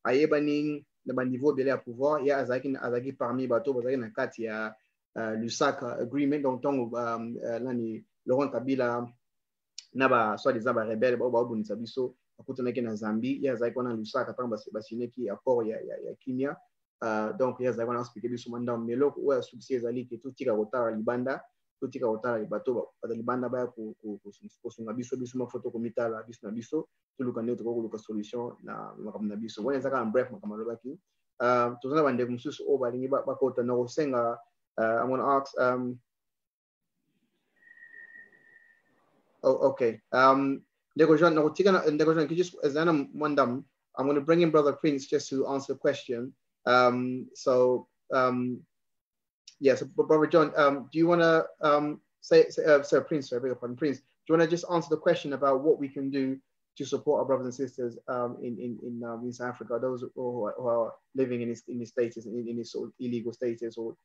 ayebaning na niveau bele ya pouvoir ya azaki parmi bato bazaki na kati ya Lusaka agreement donc ton nani Laurent Kabila naba soi-disant ba rebelle ba bunisa biso akutana ke na Zambie ya zai kona Lusaka tamba basine ki accord ya Kenya donc ya zai kona expliquer biso manda meloko wa succès ezali ke tutika kotala libanda tutika kotala libato ba libanda ba ku sunga biso mafoto komitala biso na biso tuluka ndio tukoluka solution na makamna biso wona zaka bref makamalo baki tozana bande mususu o balingi bakota na kosenga I'm going to ask okay Ndeko Jean can you just as I'm going to bring in Brother Prince just to answer the question. So Brother John, do you want to Prince, sorry, I beg your pardon, Prince, do you want to just answer the question about what we can do to support our brothers and sisters in South Africa, those who are living in these status, in this sort of illegal status, or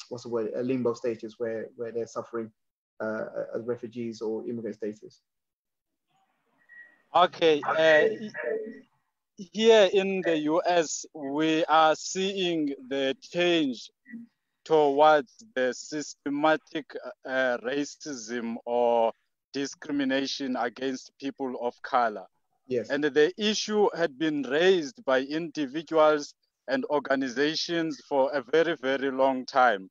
what's the word, limbo status where they're suffering as refugees or immigrant status? Okay, here in the US, we are seeing the change towards the systematic racism or discrimination against people of color. Yes. And the issue had been raised by individuals and organizations for a very, very long time.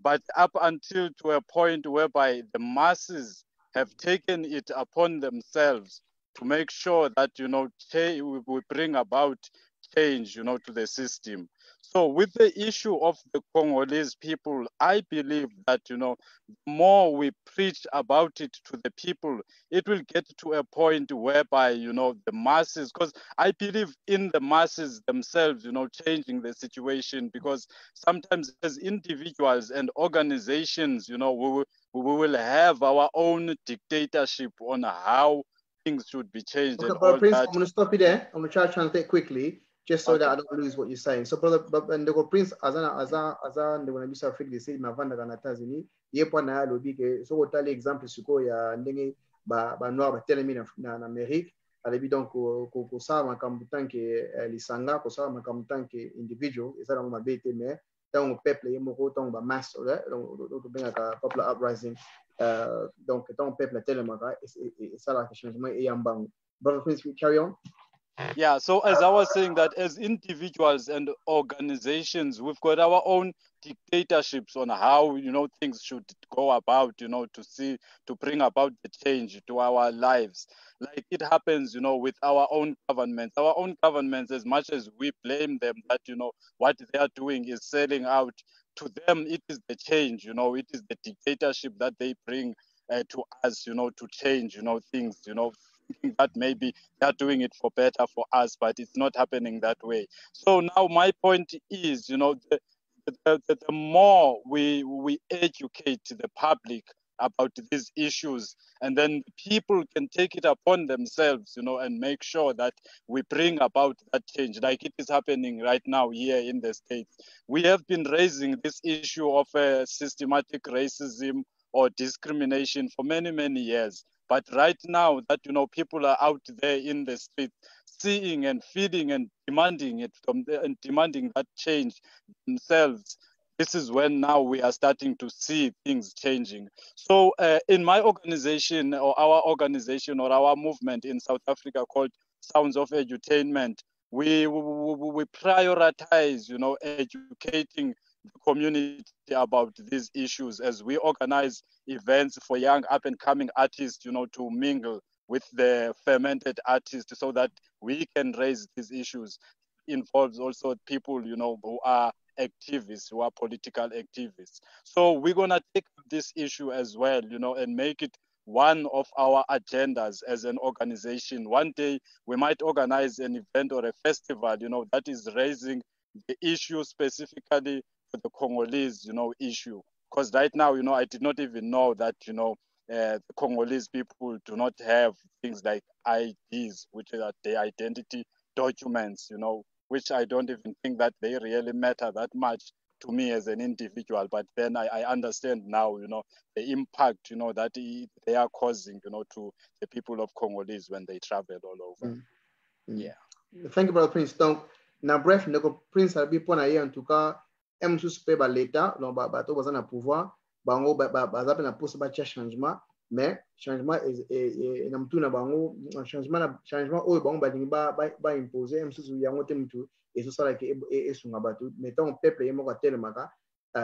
But up until to a point whereby the masses have taken it upon themselves to make sure that, we bring about change, to the system. So with the issue of the Congolese people, I believe that, the more we preach about it to the people, it will get to a point whereby, the masses, because I believe in the masses themselves, changing the situation, because sometimes as individuals and organizations, we will have our own dictatorship on how things should be changed. Okay, and Brother all Prince, that. I'm going to stop you there. I'm going to try to translate quickly, just so that I don't lose what you're saying. So, Brother Prince, azan de wanabisa Afrika de sidi mavanda kana Tanzania, yepo na ya lobi ke so otali example suko ya ndenge ba noir ba telemi na Amerique, alebi donc ko sa makambu tanke lisanga, ko sa makambu tanke individual, esa na mabete me tant peuple yemoko tant ba masse, donc benga ka popular uprising. Donc tant peuple telemaka et ça la changement et yambangu. Brother Prince, we carry on. Yeah, so as I was saying that as individuals and organizations, we've got our own dictatorships on how, things should go about, to bring about the change to our lives. Like it happens, with our own governments. Our own governments, as much as we blame them that, what they are doing is selling out, to them, it is the change, it is the dictatorship that they bring to us, to change, things, thinking that maybe they're doing it for better for us, but it's not happening that way. So now my point is, the more we educate the public about these issues, and then people can take it upon themselves, and make sure that we bring about that change, like it is happening right now here in the States. We have been raising this issue of systematic racism or discrimination for many, many years. But right now that, people are out there in the street seeing and feeling and demanding it and demanding that change themselves, this is when now we are starting to see things changing. So in my organization or our organization or our movement in South Africa called Sounds of Edutainment, we prioritize, educating the community about these issues as we organize events for young up-and-coming artists, to mingle with the fermented artists so that we can raise these issues. It involves also people, who are activists, who are political activists. So we're going to take this issue as well, and make it one of our agendas as an organization. One day we might organize an event or a festival, that is raising the issue specifically for the Congolese, issue. Because right now, I did not even know that, the Congolese people do not have things like IDs, which are their identity documents, which I don't even think that they really matter that much to me as an individual. But then I understand now, the impact, that they are causing, to the people of Congolese when they travel all over. Yeah. Thank you, Brother Prince. Donc, na bref, Prince a bien pour en tout cas, sous pe ba l'état donc ba to bazana pouvoir bango baza pe na poste ba changement mais changement et na mtu na bango changement oyo bango ba imposer sous yango te mtu et ça sala ke et sunga batu mettons peuple yemo ka telemaka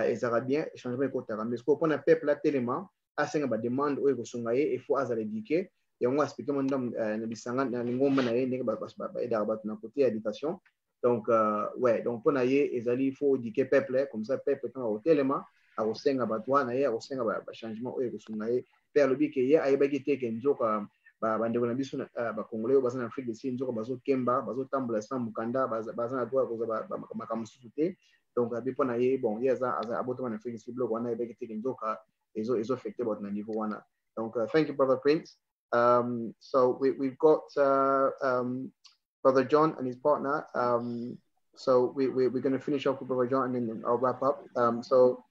ezara bien changement ekotaka mais ko pona peuple la telema asenga ba demande oyo ko sunga ye il faut azala éduquer yango expliquer mon ndam na bisanga na ngomba na ye ndenge ba eda batu na côté éducation donc ouais donc pona ye ezali il faut éduquer peuple comme ça peuple quand au telema a kosenga batu na ye a kosenga ba changement oyo ko sunga ye per le bike ye ayebaki te ke nzoka bandeko na biso ba congolais baza na Afrique du Sud nzoka bazo kemba bazo tambola sans mukanda baza na droit koza makambo susuté donc bipo na ye bon ye za abotama na Afrique du Sud blog wana ayebaki te ke nzoka ezo affecté bot na niveau wana donc thank you brother Prince. So we've got brother John and his partner, so we're going to finish off with brother John and then I'll wrap up. So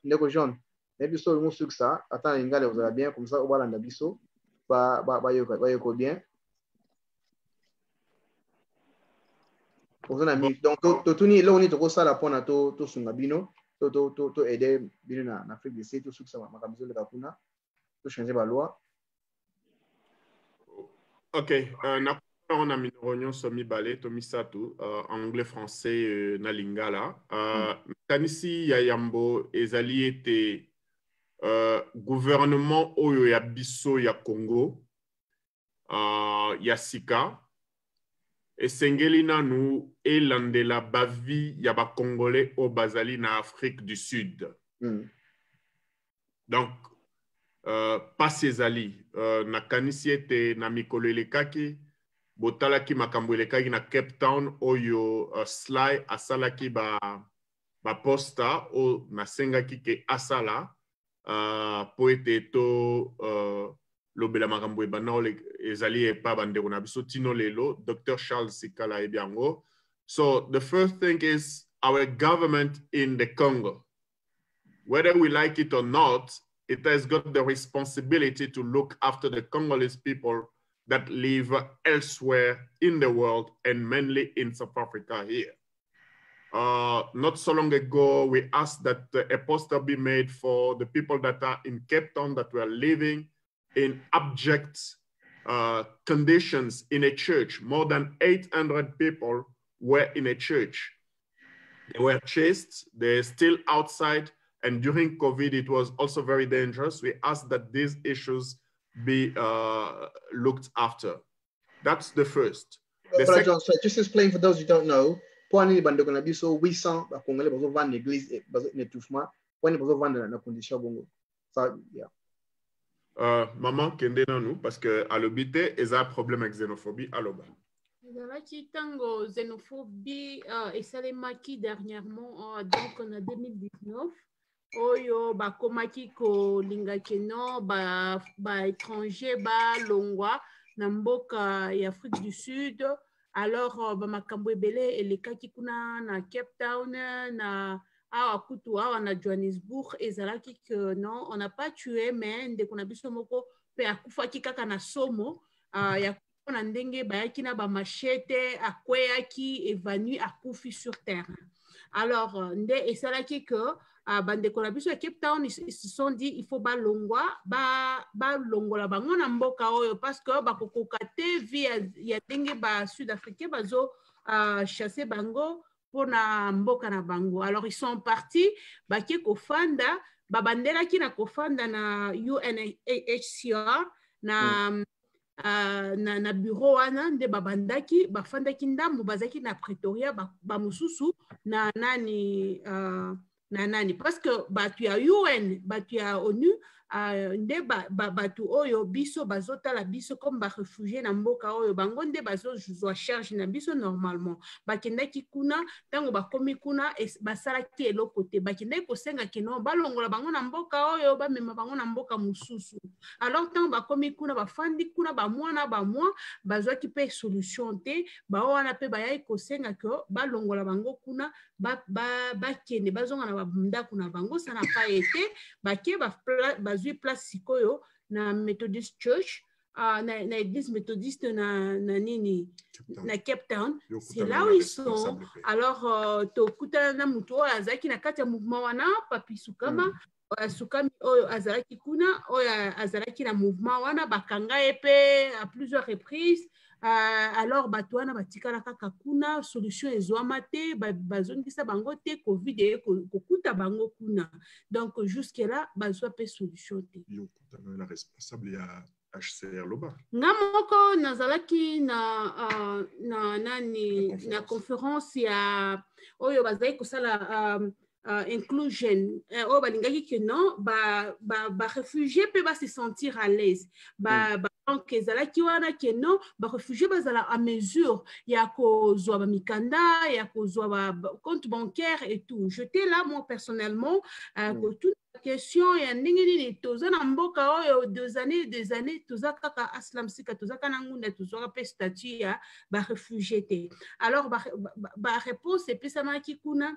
Nego John, maybe so nous sur ça attends ingale vous allez bien comme ça au bala ndabiso ba yoko bien pour ami donc to ni là on est trop ça la pona to sunga bino to aider bino na Afrique du Sud to sur ça makamzo le kakuna to changer ba loi. OK, on a mis réunion somi balé to misatu anglais français na lingala kanisi ya yambo ezali ete gouvernement oyo ya biso ya Congo ya sika esengeli nanu elandela bavi ya ba congolais o bazali na Afrique du Sud. Donc pas ezali na kanisi ete na mikolo elekaki botalaki makambo elekaki na Cape Town oyo Sly asalaki ba posta o nasengaki ke asala po ete to lobela makambo ebana ezali epa bandeko na biso tino lelo Dr. Charles Sinkala ebiango. So the first thing is our government in the Congo, whether we like it or not, it has got the responsibility to look after the Congolese people that live elsewhere in the world and mainly in South Africa here. Not so long ago, we asked that a poster be made for the people that are in Cape Town that were living in abject conditions in a church. More than 800 people were in a church. They were chased, they're still outside, and during COVID, it was also very dangerous. We asked that these issues be looked after. That's the first. The second, John, so just explain for those who don't know, pour les bandeko na biso 800 ba congolais bazo vendre l'église bazo netouffement, pour les bazo vendre na condition bongo. Ça yeah. Maman kende na nous parce que à l'obité ils a problème avec xénophobie à l'oba. Ezalaki tango xénophobie esalemaki dernièrement donc en 2019. Oyo bakomaki kolinga keno ba étranger ba longwa na mboka ya Afrique du Sud. Alors ba makambo ebele elekaki kuna na Cape Town na awa kutu awa na Johannesburg ezalaki que non on n'a pas tué mais ndeko na biso moko pe akufaki kaka na somo ya na ndenge bayaki na ba machete akweyaki évanoui akufi sur terre. Alors nde esalaki que bandeko na biso ya Cape Town ils se sont dit il faut balongwa balongola bango na mboka oyo parce que bakokoka te via ya ndenge ba sud-africain bazo chasser bango pour na mboka na bango. Alors ils sont partis baki kofanda babandelaki na kofanda na UNHCR na bureau wana nde babandaki bafandaki ndambo bazaki na Pretoria ba mususu na nani parce que batu ya UN batu ya ONU nde batu oyo biso bazotala biso comme ba réfugié na mboka oyo bango nde bazozwa charge na biso normalement bakendaki kuna tango bakomi kuna basalaki eloko te bakendaki kosenga kino balongola bango na mboka oyo bamema bango na mboka mususu. Alors tango bakomi kuna bafandi kuna bamwana bazwaki pe solution te bawana pe bayai kosenga ko balongola bango kuna bakende bazonga na ndako na bango ça n'a pas été bake bazui place sikoyo na Methodist Church na église méthodiste na Cape Town. C'est là où ils sont. Alors, tokutana na mutu azaki na kati ya mouvement wana Papi Sukama. Sukami oyo azalaki kuna oyo azalaki na mouvement wana bakanga epe à plusieurs reprises. Alors bato wana batikala kaka kuna solution ezwama te bazongisa bango te covid kokuta bango kuna donc jusque là bazwa pe solution te. La responsable ya HCR Loba. Nga moko nazalaki na conférence ya oyo bazali kosala inclusion oyo balingaki ke non ba réfugié pe ba se sentir à l'aise donc ezalaki wana ke non ba réfugié bazala à mesure ya kozwa ba mikanda ya kozwa ba compte bancaire et tout. J'étais là moi personnellement toute la question ya ndenge nini toza na mboka oyo des années toza kaka aslam sika toza kana ngunda toza pe statut ya ba réfugié te. Alors ba réponse epesamaki kuna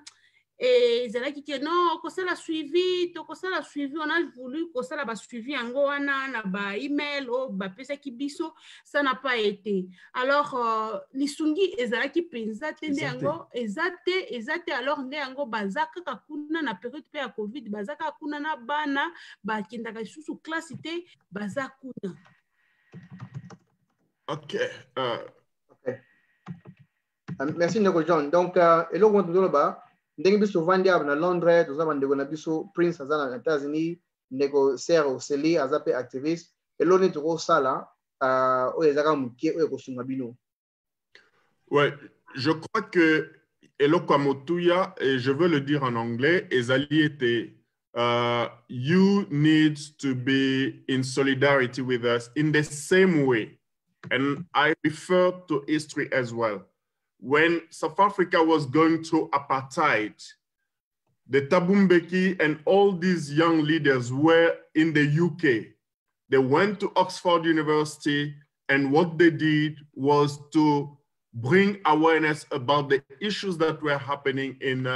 et ezalaki ke non kosala suivi on a voulu kosala ba suivi yango wana na ba email o ba pesaki biso, ça n'a pas été. Alors lisungi ezalaki penza te nde yango ezate alors nde yango bazaka kuna na période pe ya covid bazaka kuna na bana bakendaka susu classe te bazakuna. OK. Merci Ndeko John. Donc eloko moto ba ndenge biso vandi na Londres toza bandeko na biso Prince azana na États-Unis ndeko Serre Oseli azape activiste eloni toko sala oyo ezaka mukie oyo kosunga bino. Ouais, je crois que eloko motuya et je veux le dire en anglais ezali était you need to be in solidarity with us in the same way, and I refer to history as well. When South Africa was going through apartheid, the Thabo Mbeki and all these young leaders were in the UK. They went to Oxford University, and what they did was to bring awareness about the issues that were happening in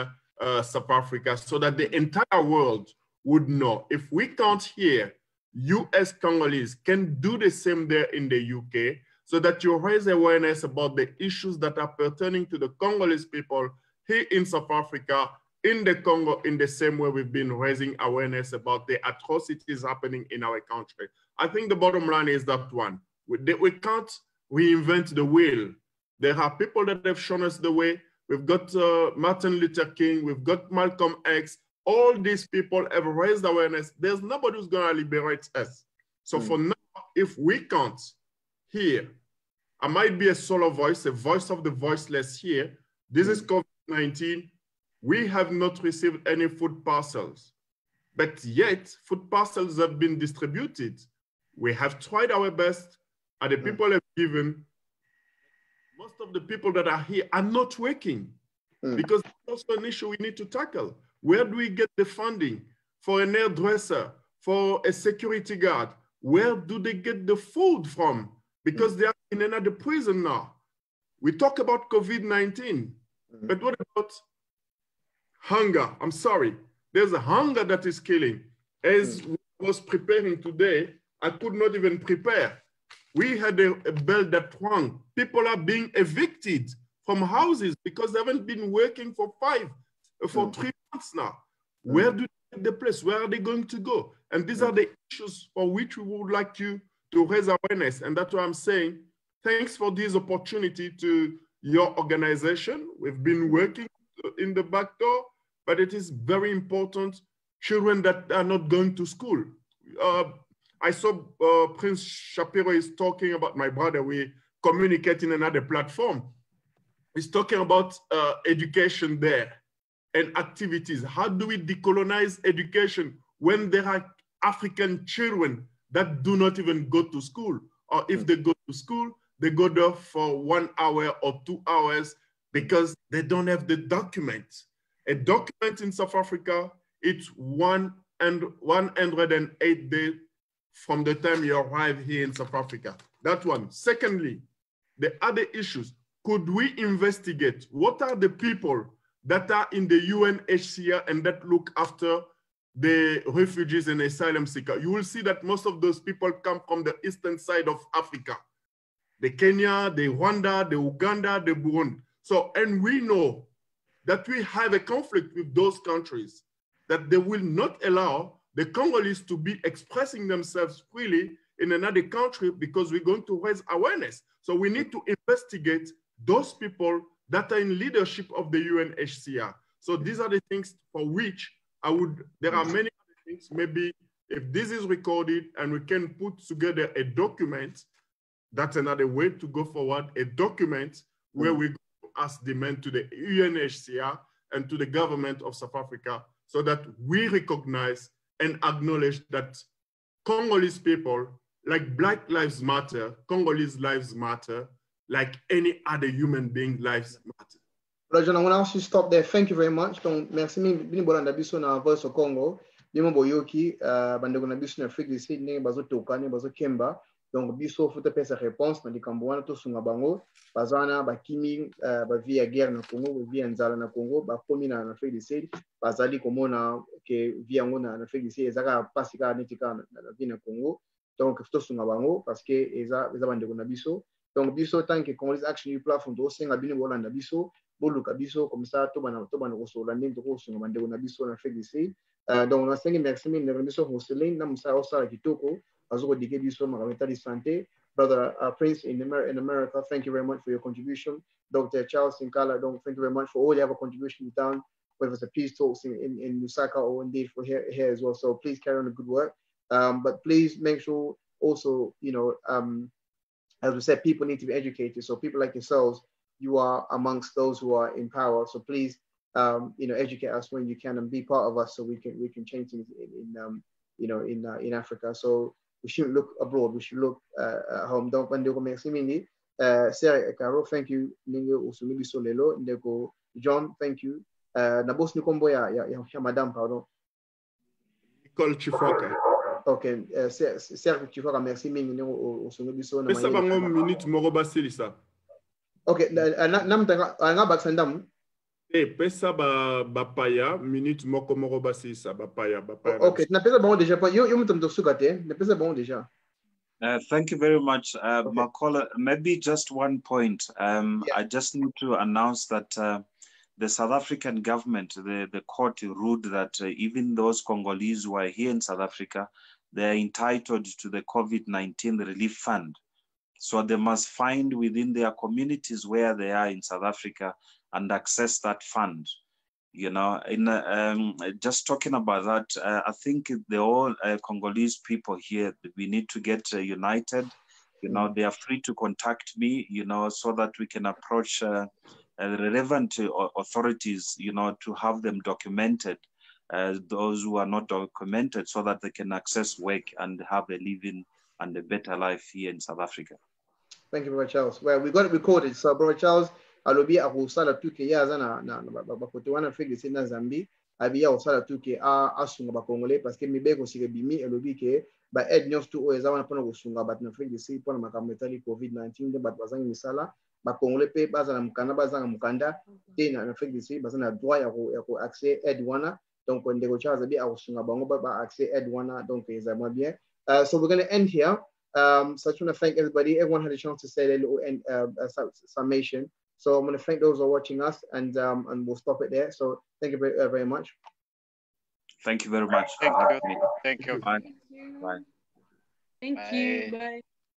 South Africa so that the entire world would know. If we can't hear, you as Congolese can do the same there in the UK, so that you raise awareness about the issues that are pertaining to the Congolese people here in South Africa, in the Congo, in the same way we've been raising awareness about the atrocities happening in our country. I think the bottom line is that one. We can't reinvent the wheel. There are people that have shown us the way. We've got Martin Luther King, we've got Malcolm X. All these people have raised awareness. There's nobody who's going to liberate us. So for now, if we can't hear, I might be a solo voice, a voice of the voiceless here. This is COVID-19. We have not received any food parcels, but yet food parcels have been distributed. We have tried our best, and the people have given. Most of the people that are here are not working because that's also an issue we need to tackle. Where do we get the funding for an hairdresser, for a security guard? Where do they get the food from? Because they are in another prison now. We talk about COVID-19, but what about hunger? I'm sorry. There's a hunger that is killing. As I was preparing today, I could not even prepare. We had a bell that rang. People are being evicted from houses because they haven't been working for 3 months now. Where do they get the place? Where are they going to go? And these are the issues for which we would like you to raise awareness. And that's why I'm saying, thanks for this opportunity to your organization. We've been working in the back door, but it is very important. Children that are not going to school. I saw Prince Shapiro is talking about my brother. We communicate in another platform. He's talking about education there and activities. How do we decolonize education when there are African children that do not even go to school? Or if they go to school, they go there for 1 hour or 2 hours because they don't have the document. A document in South Africa, it's 108 days from the time you arrive here in South Africa. That one. Secondly, the other issues. Could we investigate what are the people that are in the UNHCR and that look after the refugees and asylum seekers, you will see that most of those people come from the eastern side of Africa. The Kenya, the Rwanda, the Uganda, the Burundi. So, and we know that we have a conflict with those countries, that they will not allow the Congolese to be expressing themselves freely in another country because we're going to raise awareness. So we need to investigate those people that are in leadership of the UNHCR. So these are the things for which there are many other things. Maybe if this is recorded and we can put together a document, that's another way to go forward, a document where we ask demand to the UNHCR and to the government of South Africa so that we recognize and acknowledge that Congolese people, like Black Lives Matter, Congolese lives matter, like any other human being lives matter. Rajan, I'm going to ask you to stop there. Thank you very much. Donc, merci mimi bolanda biso na Voice of Congo. Bimo boyoki bandeko na biso na Afrique du Sud ne bazo toka ne bazo kemba. Donc biso faut pesa réponse na likambo wana to sunga bango bazana bakimi ba via guerre na Congo, ba via nzala na Congo, ba komi na Afrique du Sud, bazali komona ke via ngona na Afrique du Sud ezaka pasika netika na vie na Congo. Donc faut sunga bango parce que eza bandeko na biso. Donc biso tant que Congolese Action Platform do senga bino bolanda biso boluka biso comme ça to bana kosola ndenge to sunga bandeko na biso na Afrique du Sud. Donc na sengi merci mille na biso Roseline na musa osala kitoko. Brother Prince in America, thank you very much for your contribution. Dr. Charles Sinkala, thank you very much for all your contribution you've done, whether it's a peace talks in Lusaka or indeed for here as well. So please carry on the good work. But please make sure also, as we said, people need to be educated. So people like yourselves, you are amongst those who are in power. So please, educate us when you can and be part of us so we can change things in Africa. So we shouldn't look abroad. We should look at home. Donc, bandeko merci mingi. Sarah Caro, thank you. Ningo usumibi solelo. Ndeko John, thank you. Na boss ni kombo ya madame, pardon. Nicole Chifoka. Okay. Sarah Chifoka, merci mingi. Ningo usumibi so. Pesa bango minute moro basili sa. Okay. Nam tanga nga baksandam. Pesa bapaya minute moko basi sa bapaya. Okay, na pesa bon déjà. Yo mutam sukate. Na pesa bon déjà. Thank you very much, Makola. Maybe just one point. I just need to announce that the South African government, the court ruled that even those Congolese who are here in South Africa, they are entitled to the COVID-19 relief fund. So they must find within their communities where they are in South Africa and access that fund. Just talking about that, I think the all Congolese people here, we need to get united. They are free to contact me, so that we can approach relevant authorities, to have them documented, those who are not documented, so that they can access work and have a living and a better life here in South Africa. Thank you, Brother Charles. Well, we got it recorded. So, Brother Charles, alobi akusala tuke yaza na bakotewana Afrique du na Zambie abia osala tuke asunga ba Congolais parce que mibeko sike bimi alobi ke ba aide nyos tu o ezama pona kusunga bat na Afrique du Sud pona makambo etali COVID-19 de bat bazangi misala ba Congolais pe baza na mukanda bazanga mukanda te na Afrique du Sud baza na droit ya ko accès aide wana donc ndeko Charles abia akusunga bango ba accès aide wana donc ezama bien. So we're going to end here. So I just want to thank everybody. Everyone had a chance to say their little summation. So I'm going to thank those who are watching us, and we'll stop it there. So thank you very much. Thank you very much. Thank you. Bye. Thank you. Bye.